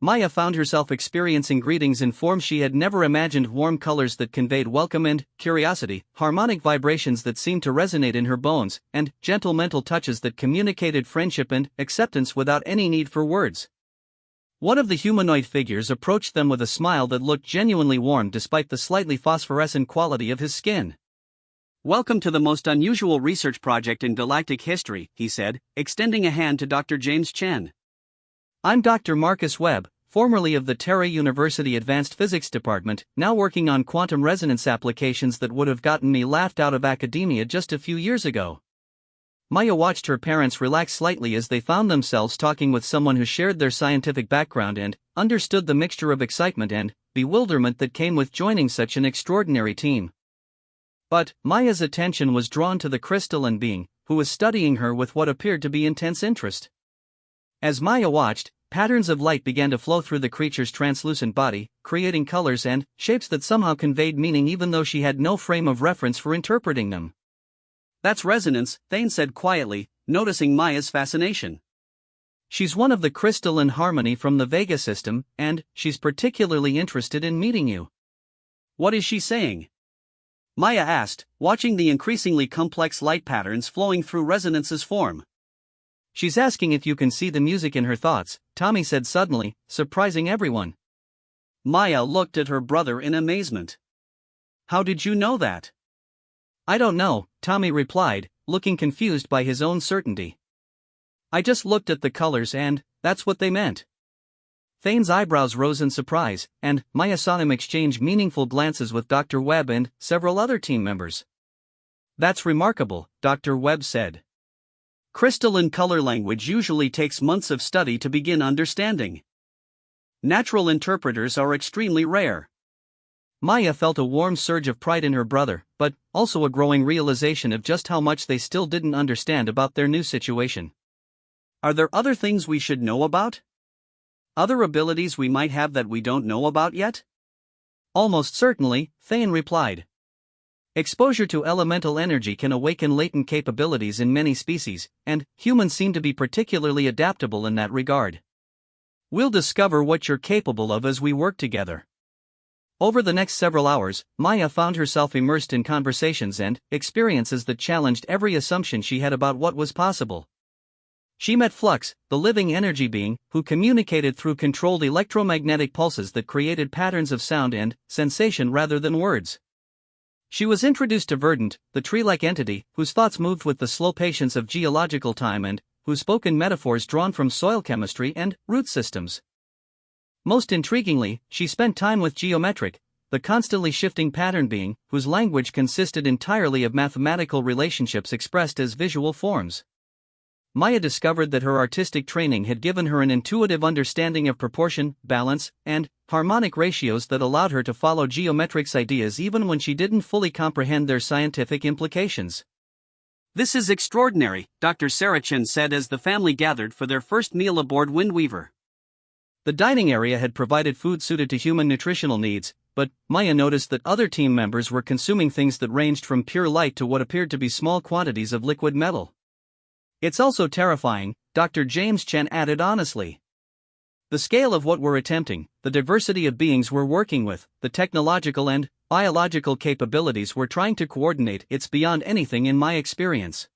Maya found herself experiencing greetings in forms she had never imagined, warm colors that conveyed welcome and curiosity, harmonic vibrations that seemed to resonate in her bones, and gentle mental touches that communicated friendship and acceptance without any need for words. One of the humanoid figures approached them with a smile that looked genuinely warm despite the slightly phosphorescent quality of his skin. Welcome to the most unusual research project in galactic history, he said, extending a hand to Dr. James Chen. I'm Dr. Marcus Webb, formerly of the Terra University Advanced Physics Department, now working on quantum resonance applications that would have gotten me laughed out of academia just a few years ago. Maya watched her parents relax slightly as they found themselves talking with someone who shared their scientific background and understood the mixture of excitement and bewilderment that came with joining such an extraordinary team. But Maya's attention was drawn to the crystalline being, who was studying her with what appeared to be intense interest. As Maya watched, patterns of light began to flow through the creature's translucent body, creating colors and shapes that somehow conveyed meaning even though she had no frame of reference for interpreting them. That's resonance, Thane said quietly, noticing Maya's fascination. She's one of the crystalline harmony from the Vega system, and she's particularly interested in meeting you. What is she saying? Maya asked, watching the increasingly complex light patterns flowing through resonance's form. She's asking if you can see the music in her thoughts, Tommy said suddenly, surprising everyone. Maya looked at her brother in amazement. How did you know that? I don't know, Tommy replied, looking confused by his own certainty. I just looked at the colors and that's what they meant. Thane's eyebrows rose in surprise, and Maya saw him exchange meaningful glances with Dr. Webb and several other team members. That's remarkable, Dr. Webb said. Crystalline color language usually takes months of study to begin understanding. Natural interpreters are extremely rare. Maya felt a warm surge of pride in her brother, but also a growing realization of just how much they still didn't understand about their new situation. Are there other things we should know about? Other abilities we might have that we don't know about yet? Almost certainly, Thane replied. Exposure to elemental energy can awaken latent capabilities in many species, and humans seem to be particularly adaptable in that regard. We'll discover what you're capable of as we work together. Over the next several hours, Maya found herself immersed in conversations and experiences that challenged every assumption she had about what was possible. She met Flux, the living energy being, who communicated through controlled electromagnetic pulses that created patterns of sound and sensation rather than words. She was introduced to Verdant, the tree-like entity, whose thoughts moved with the slow patience of geological time and who spoke in metaphors drawn from soil chemistry and root systems. Most intriguingly, she spent time with Geometric, the constantly shifting pattern being, whose language consisted entirely of mathematical relationships expressed as visual forms. Maya discovered that her artistic training had given her an intuitive understanding of proportion, balance, and harmonic ratios that allowed her to follow Geometric's ideas even when she didn't fully comprehend their scientific implications. This is extraordinary, Dr. Sarah Chen said as the family gathered for their first meal aboard Windweaver. The dining area had provided food suited to human nutritional needs, but Maya noticed that other team members were consuming things that ranged from pure light to what appeared to be small quantities of liquid metal. It's also terrifying, Dr. James Chen added honestly. The scale of what we're attempting, the diversity of beings we're working with, the technological and biological capabilities we're trying to coordinate, it's beyond anything in my experience.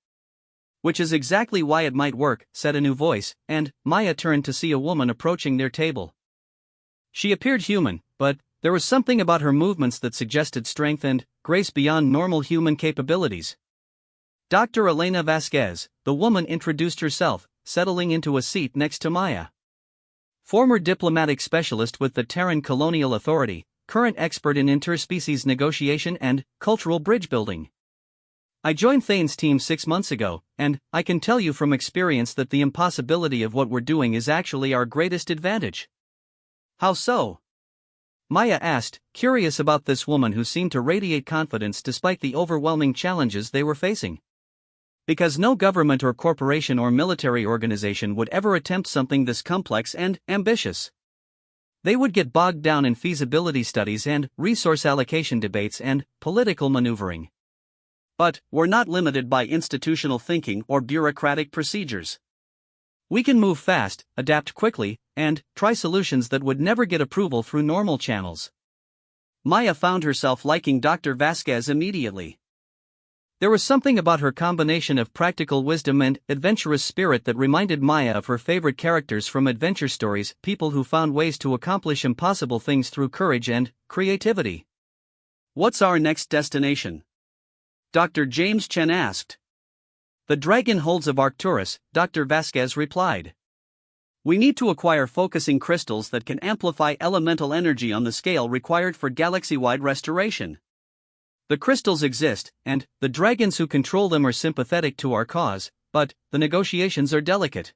Which is exactly why it might work, said a new voice, and Maya turned to see a woman approaching their table. She appeared human, but there was something about her movements that suggested strength and grace beyond normal human capabilities. Dr. Elena Vasquez, the woman introduced herself, settling into a seat next to Maya. Former diplomatic specialist with the Terran Colonial Authority, current expert in interspecies negotiation and cultural bridge building. I joined Thane's team 6 months ago, and I can tell you from experience that the impossibility of what we're doing is actually our greatest advantage. How so? Maya asked, curious about this woman who seemed to radiate confidence despite the overwhelming challenges they were facing. Because no government or corporation or military organization would ever attempt something this complex and ambitious. They would get bogged down in feasibility studies and resource allocation debates and political maneuvering. But we're not limited by institutional thinking or bureaucratic procedures. We can move fast, adapt quickly, and try solutions that would never get approval through normal channels. Maya found herself liking Dr. Vasquez immediately. There was something about her combination of practical wisdom and adventurous spirit that reminded Maya of her favorite characters from adventure stories, people who found ways to accomplish impossible things through courage and creativity. What's our next destination? Dr. James Chen asked. The Dragon Holds of Arcturus, Dr. Vasquez replied. We need to acquire focusing crystals that can amplify elemental energy on the scale required for galaxy-wide restoration. The crystals exist, and the dragons who control them are sympathetic to our cause, but the negotiations are delicate.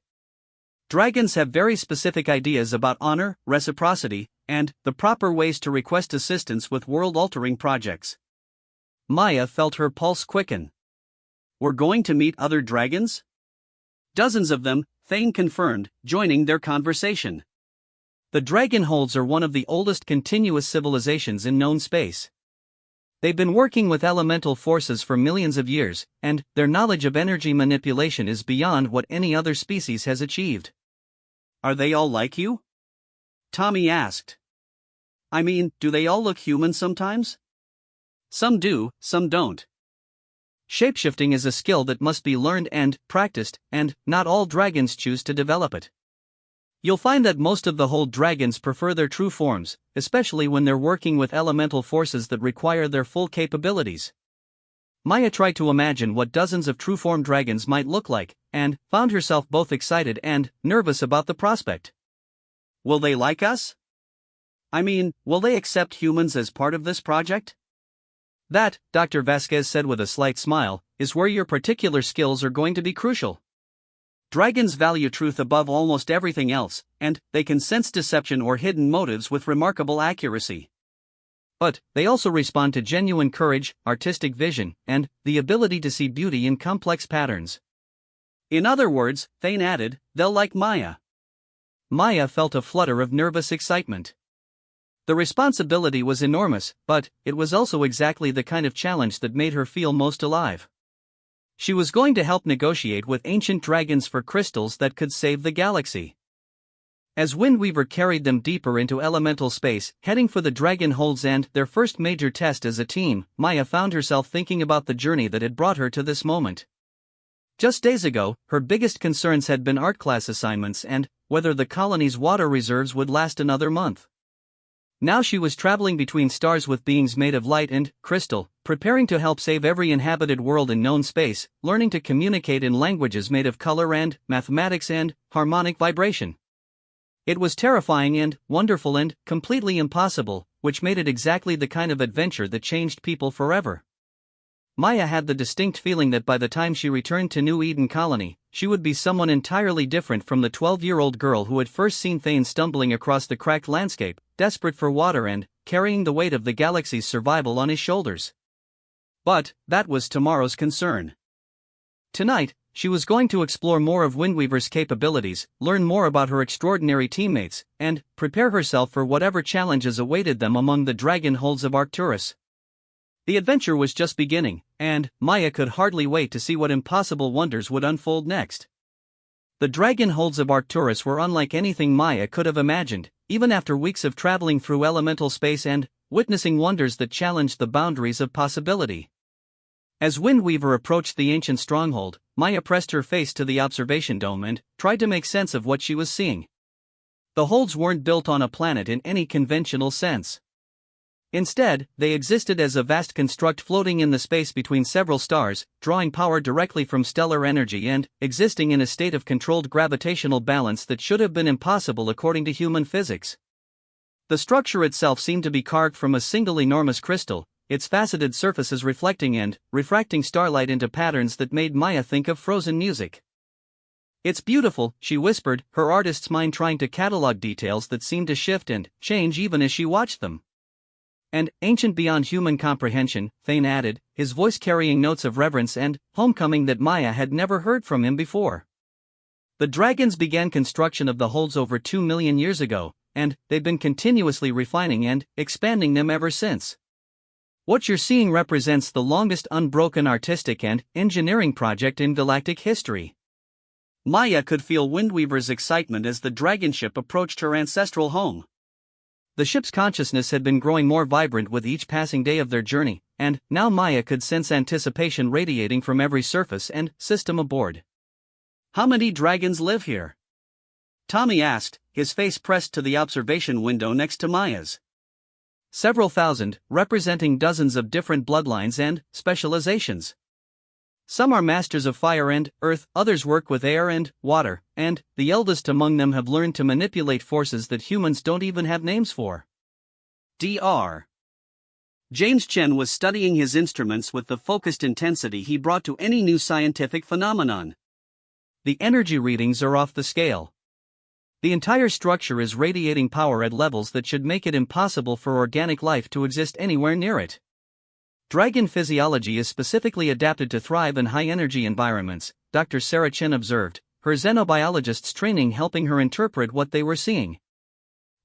Dragons have very specific ideas about honor, reciprocity, and the proper ways to request assistance with world-altering projects. Maya felt her pulse quicken. We're going to meet other dragons? Dozens of them, Thane confirmed, joining their conversation. The Dragonholds are one of the oldest continuous civilizations in known space. They've been working with elemental forces for millions of years, and their knowledge of energy manipulation is beyond what any other species has achieved. Are they all like you? Tommy asked. I mean, do they all look human sometimes? Some do, some don't. Shapeshifting is a skill that must be learned and practiced, and not all dragons choose to develop it. You'll find that most of the whole dragons prefer their true forms, especially when they're working with elemental forces that require their full capabilities. Maya tried to imagine what dozens of true-form dragons might look like, and found herself both excited and nervous about the prospect. Will they like us? I mean, will they accept humans as part of this project? That, Dr. Vasquez said with a slight smile, is where your particular skills are going to be crucial. Dragons value truth above almost everything else, and they can sense deception or hidden motives with remarkable accuracy. But they also respond to genuine courage, artistic vision, and the ability to see beauty in complex patterns. In other words, Thane added, they'll like Maya. Maya felt a flutter of nervous excitement. The responsibility was enormous, but it was also exactly the kind of challenge that made her feel most alive. She was going to help negotiate with ancient dragons for crystals that could save the galaxy. As Windweaver carried them deeper into elemental space, heading for the Dragonholds and their first major test as a team, Maya found herself thinking about the journey that had brought her to this moment. Just days ago, her biggest concerns had been art class assignments and whether the colony's water reserves would last another month. Now she was traveling between stars with beings made of light and crystal, preparing to help save every inhabited world in known space, learning to communicate in languages made of color and mathematics and harmonic vibration. It was terrifying and wonderful and completely impossible, which made it exactly the kind of adventure that changed people forever. Maya had the distinct feeling that by the time she returned to New Eden Colony, she would be someone entirely different from the 12-year-old girl who had first seen Thane stumbling across the cracked landscape, desperate for water and carrying the weight of the galaxy's survival on his shoulders. But that was tomorrow's concern. Tonight, she was going to explore more of Windweaver's capabilities, learn more about her extraordinary teammates, and prepare herself for whatever challenges awaited them among the Dragonholds of Arcturus. The adventure was just beginning, and Maya could hardly wait to see what impossible wonders would unfold next. The dragon holds of Arcturus were unlike anything Maya could have imagined, even after weeks of traveling through elemental space and witnessing wonders that challenged the boundaries of possibility. As Windweaver approached the ancient stronghold, Maya pressed her face to the observation dome and tried to make sense of what she was seeing. The holds weren't built on a planet in any conventional sense. Instead, they existed as a vast construct floating in the space between several stars, drawing power directly from stellar energy and existing in a state of controlled gravitational balance that should have been impossible according to human physics. The structure itself seemed to be carved from a single enormous crystal, its faceted surfaces reflecting and refracting starlight into patterns that made Maya think of frozen music. "It's beautiful," she whispered, her artist's mind trying to catalog details that seemed to shift and change even as she watched them. "And ancient beyond human comprehension," Thane added, his voice carrying notes of reverence and homecoming that Maya had never heard from him before. "The dragons began construction of the holds over 2 million years ago, and they've been continuously refining and expanding them ever since. What you're seeing represents the longest unbroken artistic and engineering project in galactic history." Maya could feel Windweaver's excitement as the dragon ship approached her ancestral home. The ship's consciousness had been growing more vibrant with each passing day of their journey, and now Maya could sense anticipation radiating from every surface and system aboard. "How many dragons live here?" Tommy asked, his face pressed to the observation window next to Maya's. "Several thousand, representing dozens of different bloodlines and specializations. Some are masters of fire and earth, others work with air and water, and the eldest among them have learned to manipulate forces that humans don't even have names for." Dr. James Chen was studying his instruments with the focused intensity he brought to any new scientific phenomenon. "The energy readings are off the scale. The entire structure is radiating power at levels that should make it impossible for organic life to exist anywhere near it. Dragon physiology is specifically adapted to thrive in high-energy environments," Dr. Sarah Chen observed, her xenobiologist's training helping her interpret what they were seeing.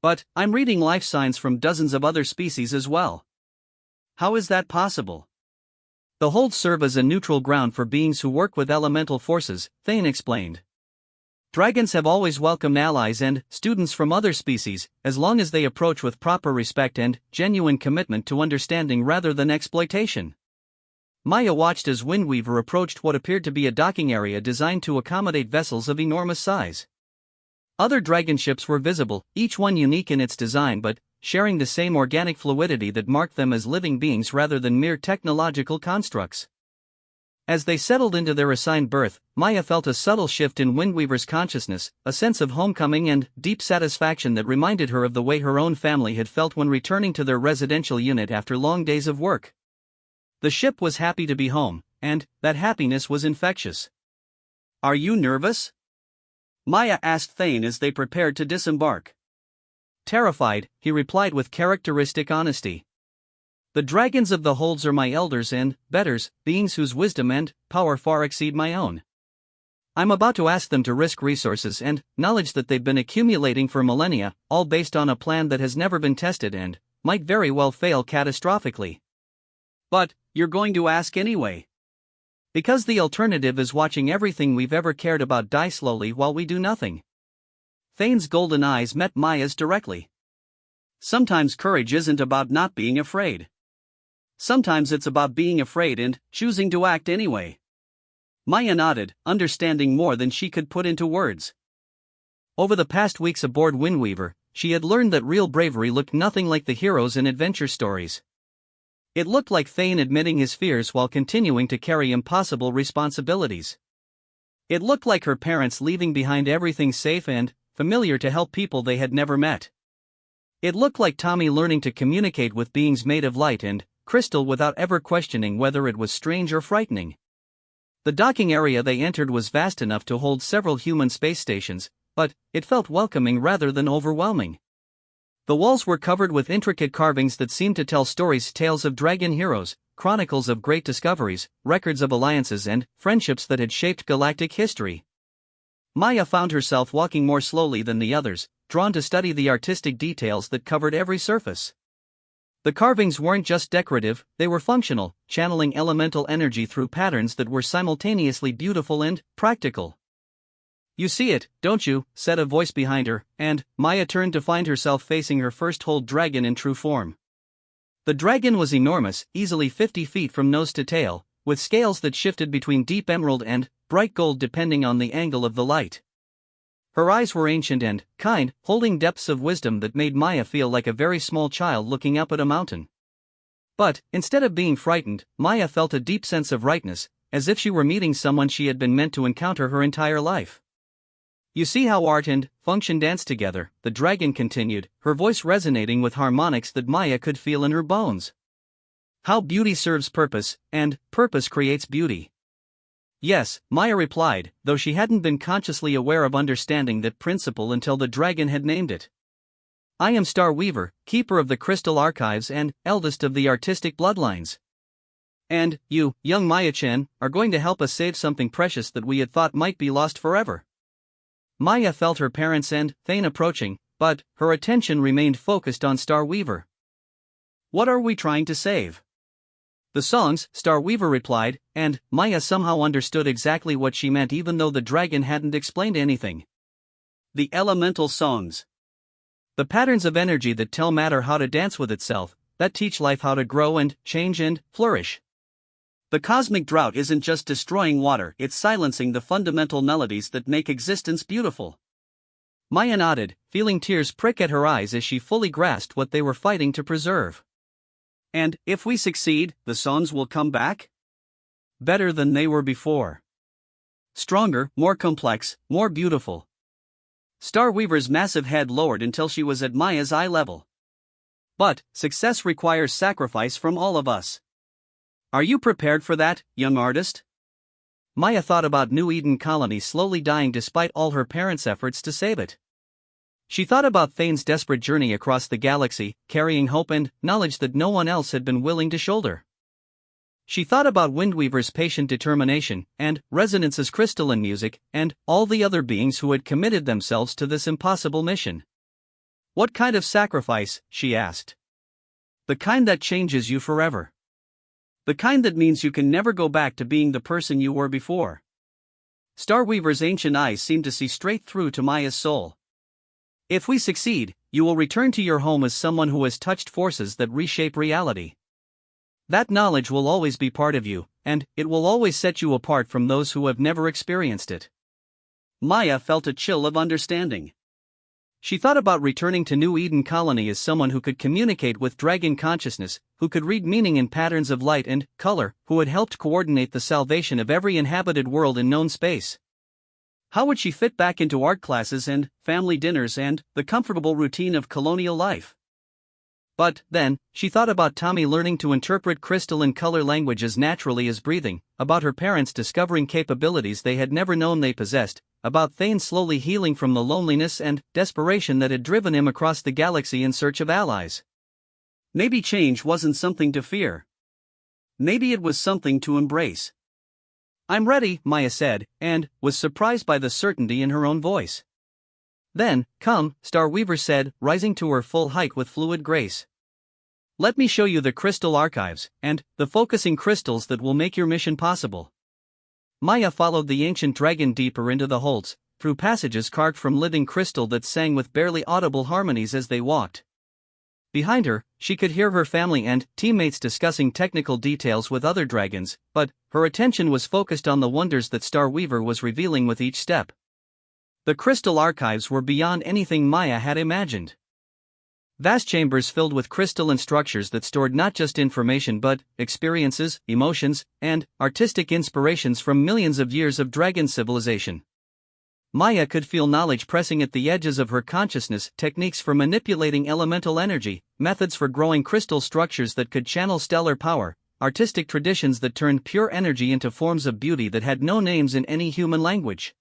"But I'm reading life signs from dozens of other species as well. How is that possible?" "The holds serve as a neutral ground for beings who work with elemental forces," Thane explained. "Dragons have always welcomed allies and students from other species, as long as they approach with proper respect and genuine commitment to understanding rather than exploitation." Maya watched as Windweaver approached what appeared to be a docking area designed to accommodate vessels of enormous size. Other dragon ships were visible, each one unique in its design but sharing the same organic fluidity that marked them as living beings rather than mere technological constructs. As they settled into their assigned berth, Maya felt a subtle shift in Windweaver's consciousness, a sense of homecoming and deep satisfaction that reminded her of the way her own family had felt when returning to their residential unit after long days of work. The ship was happy to be home, and that happiness was infectious. "Are you nervous?" Maya asked Thane as they prepared to disembark. "Terrified," he replied with characteristic honesty. "The dragons of the holds are my elders and betters, beings whose wisdom and power far exceed my own. I'm about to ask them to risk resources and knowledge that they've been accumulating for millennia, all based on a plan that has never been tested and might very well fail catastrophically." "But you're going to ask anyway." "Because the alternative is watching everything we've ever cared about die slowly while we do nothing." Thane's golden eyes met Maya's directly. "Sometimes courage isn't about not being afraid. Sometimes it's about being afraid and choosing to act anyway." Maya nodded, understanding more than she could put into words. Over the past weeks aboard Windweaver, she had learned that real bravery looked nothing like the heroes in adventure stories. It looked like Thane admitting his fears while continuing to carry impossible responsibilities. It looked like her parents leaving behind everything safe and familiar to help people they had never met. It looked like Tommy learning to communicate with beings made of light and crystal without ever questioning whether it was strange or frightening. The docking area they entered was vast enough to hold several human space stations, but it felt welcoming rather than overwhelming. The walls were covered with intricate carvings that seemed to tell stories, tales of dragon heroes, chronicles of great discoveries, records of alliances and friendships that had shaped galactic history. Maya found herself walking more slowly than the others, drawn to study the artistic details that covered every surface. The carvings weren't just decorative, they were functional, channeling elemental energy through patterns that were simultaneously beautiful and practical. You see it, don't you? Said a voice behind her, and Maya turned to find herself facing her first whole dragon in true form. The dragon was enormous, easily 50 feet from nose to tail, with scales that shifted between deep emerald and bright gold depending on the angle of the light. Her eyes were ancient and kind, holding depths of wisdom that made Maya feel like a very small child looking up at a mountain. But, instead of being frightened, Maya felt a deep sense of rightness, as if she were meeting someone she had been meant to encounter her entire life. You see how art and function dance together, the dragon continued, her voice resonating with harmonics that Maya could feel in her bones. How beauty serves purpose, and purpose creates beauty. Yes, Maya replied, though she hadn't been consciously aware of understanding that principle until the dragon had named it. I am Star Weaver, keeper of the crystal archives and eldest of the artistic bloodlines. And you, young Maya-chan, are going to help us save something precious that we had thought might be lost forever. Maya felt her parents and Thane approaching, but her attention remained focused on Star Weaver. What are we trying to save? The songs, Star Weaver replied, and Maya somehow understood exactly what she meant even though the dragon hadn't explained anything. The elemental songs. The patterns of energy that tell matter how to dance with itself, that teach life how to grow and change and flourish. The cosmic drought isn't just destroying water, it's silencing the fundamental melodies that make existence beautiful. Maya nodded, feeling tears prick at her eyes as she fully grasped what they were fighting to preserve. And if we succeed, the songs will come back? Better than they were before. Stronger, more complex, more beautiful. Star Weaver's massive head lowered until she was at Maya's eye level. But success requires sacrifice from all of us. Are you prepared for that, young artist? Maya thought about New Eden Colony slowly dying despite all her parents' efforts to save it. She thought about Thane's desperate journey across the galaxy, carrying hope and knowledge that no one else had been willing to shoulder. She thought about Windweaver's patient determination, and Resonance's crystalline music, and all the other beings who had committed themselves to this impossible mission. What kind of sacrifice? She asked. The kind that changes you forever. The kind that means you can never go back to being the person you were before. Star Weaver's ancient eyes seemed to see straight through to Maya's soul. If we succeed, you will return to your home as someone who has touched forces that reshape reality. That knowledge will always be part of you, and it will always set you apart from those who have never experienced it. Maya felt a chill of understanding. She thought about returning to New Eden Colony as someone who could communicate with dragon consciousness, who could read meaning in patterns of light and color, who had helped coordinate the salvation of every inhabited world in known space. How would she fit back into art classes and family dinners and the comfortable routine of colonial life? But then, she thought about Tommy learning to interpret crystal and color language as naturally as breathing, about her parents discovering capabilities they had never known they possessed, about Thane slowly healing from the loneliness and desperation that had driven him across the galaxy in search of allies. Maybe change wasn't something to fear. Maybe it was something to embrace. I'm ready, Maya said, and was surprised by the certainty in her own voice. Then, come, Star Weaver said, rising to her full height with fluid grace. Let me show you the crystal archives, and the focusing crystals that will make your mission possible. Maya followed the ancient dragon deeper into the holds, through passages carved from living crystal that sang with barely audible harmonies as they walked. Behind her, she could hear her family and teammates discussing technical details with other dragons, but her attention was focused on the wonders that Star Weaver was revealing with each step. The crystal archives were beyond anything Maya had imagined. Vast chambers filled with crystalline structures that stored not just information but experiences, emotions, and artistic inspirations from millions of years of dragon civilization. Maya could feel knowledge pressing at the edges of her consciousness, techniques for manipulating elemental energy, methods for growing crystal structures that could channel stellar power, artistic traditions that turned pure energy into forms of beauty that had no names in any human language.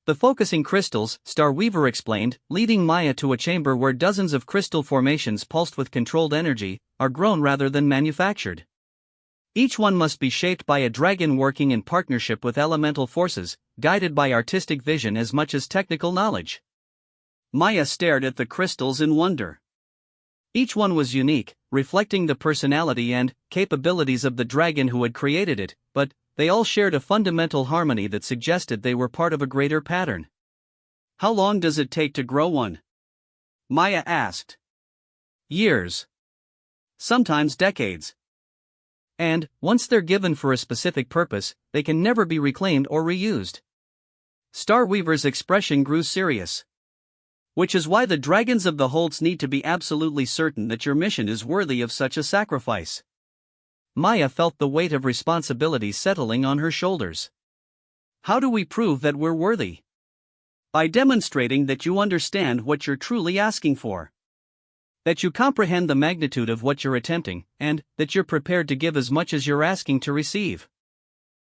The focusing crystals, Star Weaver explained, leading Maya to a chamber where dozens of crystal formations pulsed with controlled energy, are grown rather than manufactured. Each one must be shaped by a dragon working in partnership with elemental forces, guided by artistic vision as much as technical knowledge. Maya stared at the crystals in wonder. Each one was unique, reflecting the personality and capabilities of the dragon who had created it, but they all shared a fundamental harmony that suggested they were part of a greater pattern. How long does it take to grow one? Maya asked. Years. Sometimes decades. And, once they're given for a specific purpose, they can never be reclaimed or reused. Starweaver's expression grew serious. Which is why the dragons of the Holds need to be absolutely certain that your mission is worthy of such a sacrifice. Maya felt the weight of responsibility settling on her shoulders. How do we prove that we're worthy? By demonstrating that you understand what you're truly asking for. That you comprehend the magnitude of what you're attempting, and that you're prepared to give as much as you're asking to receive.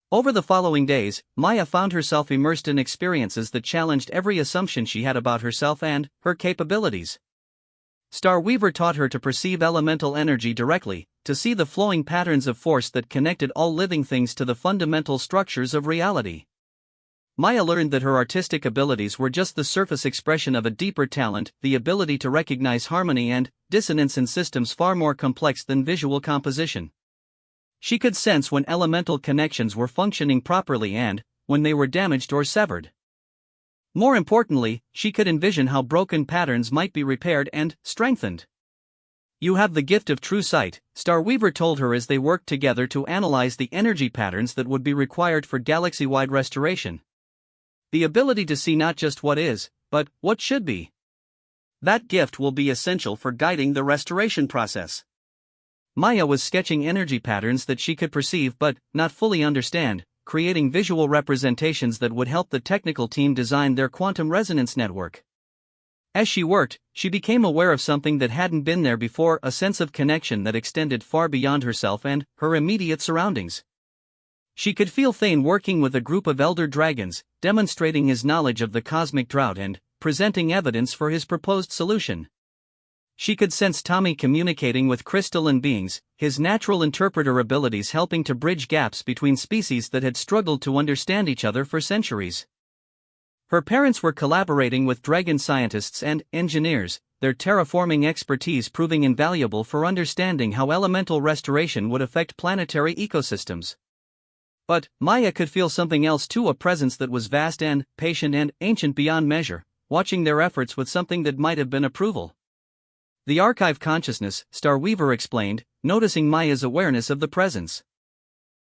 Over the following days, Maya found herself immersed in experiences that challenged every assumption she had about herself and her capabilities. Starweaver taught her to perceive elemental energy directly, to see the flowing patterns of force that connected all living things to the fundamental structures of reality. Maya learned that her artistic abilities were just the surface expression of a deeper talent, the ability to recognize harmony and dissonance in systems far more complex than visual composition. She could sense when elemental connections were functioning properly and when they were damaged or severed. More importantly, she could envision how broken patterns might be repaired and strengthened. You have the gift of true sight, Starweaver told her as they worked together to analyze the energy patterns that would be required for galaxy-wide restoration. The ability to see not just what is, but what should be. That gift will be essential for guiding the restoration process. Maya was sketching energy patterns that she could perceive but not fully understand, creating visual representations that would help the technical team design their quantum resonance network. As she worked, she became aware of something that hadn't been there before, a sense of connection that extended far beyond herself and her immediate surroundings. She could feel Thane working with a group of elder dragons, demonstrating his knowledge of the cosmic drought and presenting evidence for his proposed solution. She could sense Tommy communicating with crystalline beings, his natural interpreter abilities helping to bridge gaps between species that had struggled to understand each other for centuries. Her parents were collaborating with dragon scientists and engineers, their terraforming expertise proving invaluable for understanding how elemental restoration would affect planetary ecosystems. But Maya could feel something else too, a presence that was vast and patient and ancient beyond measure, watching their efforts with something that might have been approval. The archive consciousness, Starweaver explained, noticing Maya's awareness of the presence.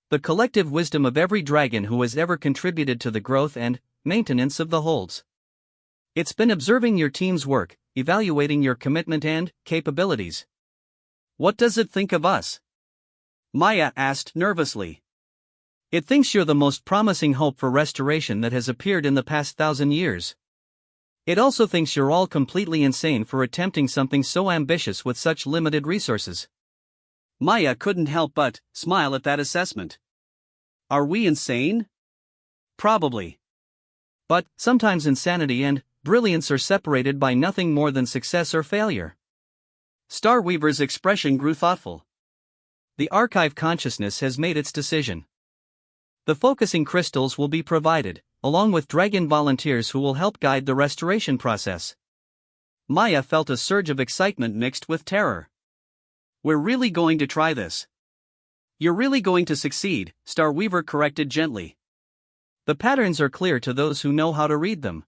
The collective wisdom of every dragon who has ever contributed to the growth and maintenance of the Holds. It's been observing your team's work, evaluating your commitment and capabilities. What does it think of us? Maya asked nervously. It thinks you're the most promising hope for restoration that has appeared in the past 1,000 years. It also thinks you're all completely insane for attempting something so ambitious with such limited resources. Maya couldn't help but smile at that assessment. Are we insane? Probably. But sometimes insanity and brilliance are separated by nothing more than success or failure. Starweaver's expression grew thoughtful. The archive consciousness has made its decision. The focusing crystals will be provided, along with dragon volunteers who will help guide the restoration process. Maya felt a surge of excitement mixed with terror. We're really going to try this. You're really going to succeed, Starweaver corrected gently. The patterns are clear to those who know how to read them.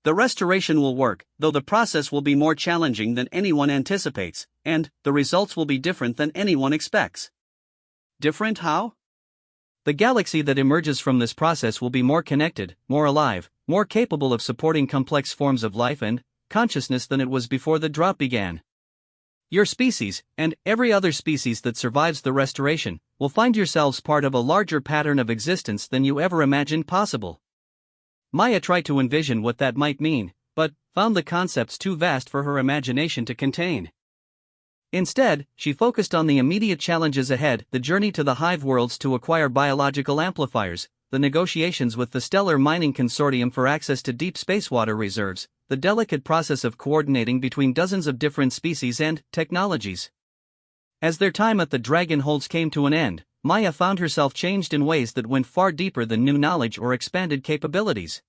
The restoration will work, though the process will be more challenging than anyone anticipates, and the results will be different than anyone expects. Different how? The galaxy that emerges from this process will be more connected, more alive, more capable of supporting complex forms of life and consciousness than it was before the drought began. Your species, and every other species that survives the restoration, will find yourselves part of a larger pattern of existence than you ever imagined possible. Maya tried to envision what that might mean, but found the concepts too vast for her imagination to contain. Instead, she focused on the immediate challenges ahead: the journey to the hive worlds to acquire biological amplifiers, the negotiations with the Stellar Mining Consortium for access to deep space water reserves, the delicate process of coordinating between dozens of different species and technologies. As their time at the Dragon Holds came to an end, Maya found herself changed in ways that went far deeper than new knowledge or expanded capabilities.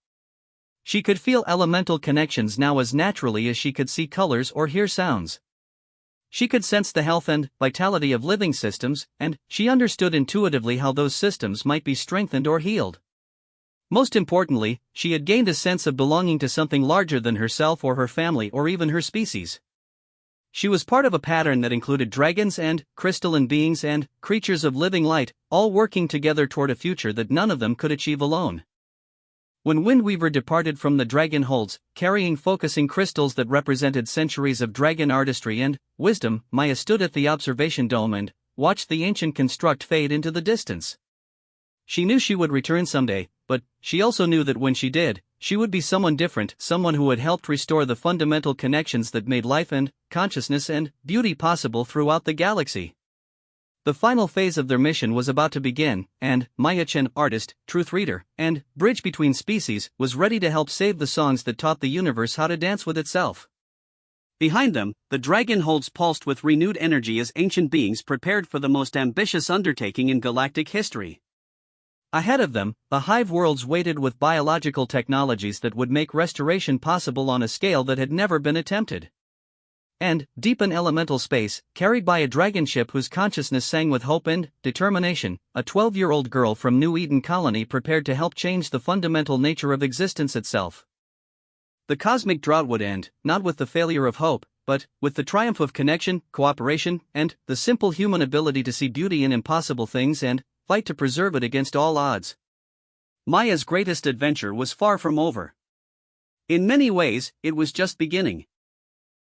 She could feel elemental connections now as naturally as she could see colors or hear sounds. She could sense the health and vitality of living systems, and she understood intuitively how those systems might be strengthened or healed. Most importantly, she had gained a sense of belonging to something larger than herself or her family or even her species. She was part of a pattern that included dragons and crystalline beings and creatures of living light, all working together toward a future that none of them could achieve alone. When Windweaver departed from the dragon holds, carrying focusing crystals that represented centuries of dragon artistry and wisdom, Maya stood at the observation dome and watched the ancient construct fade into the distance. She knew she would return someday, but she also knew that when she did, she would be someone different, someone who had helped restore the fundamental connections that made life and consciousness and beauty possible throughout the galaxy. The final phase of their mission was about to begin, and Maya Chen, artist, truth reader, and bridge between species, was ready to help save the songs that taught the universe how to dance with itself. Behind them, the dragon holds pulsed with renewed energy as ancient beings prepared for the most ambitious undertaking in galactic history. Ahead of them, the hive worlds waited with biological technologies that would make restoration possible on a scale that had never been attempted. And, deep in elemental space, carried by a dragon ship whose consciousness sang with hope and determination, a 12-year-old girl from New Eden Colony prepared to help change the fundamental nature of existence itself. The cosmic drought would end, not with the failure of hope, but with the triumph of connection, cooperation, and the simple human ability to see beauty in impossible things and fight to preserve it against all odds. Maya's greatest adventure was far from over. In many ways, it was just beginning.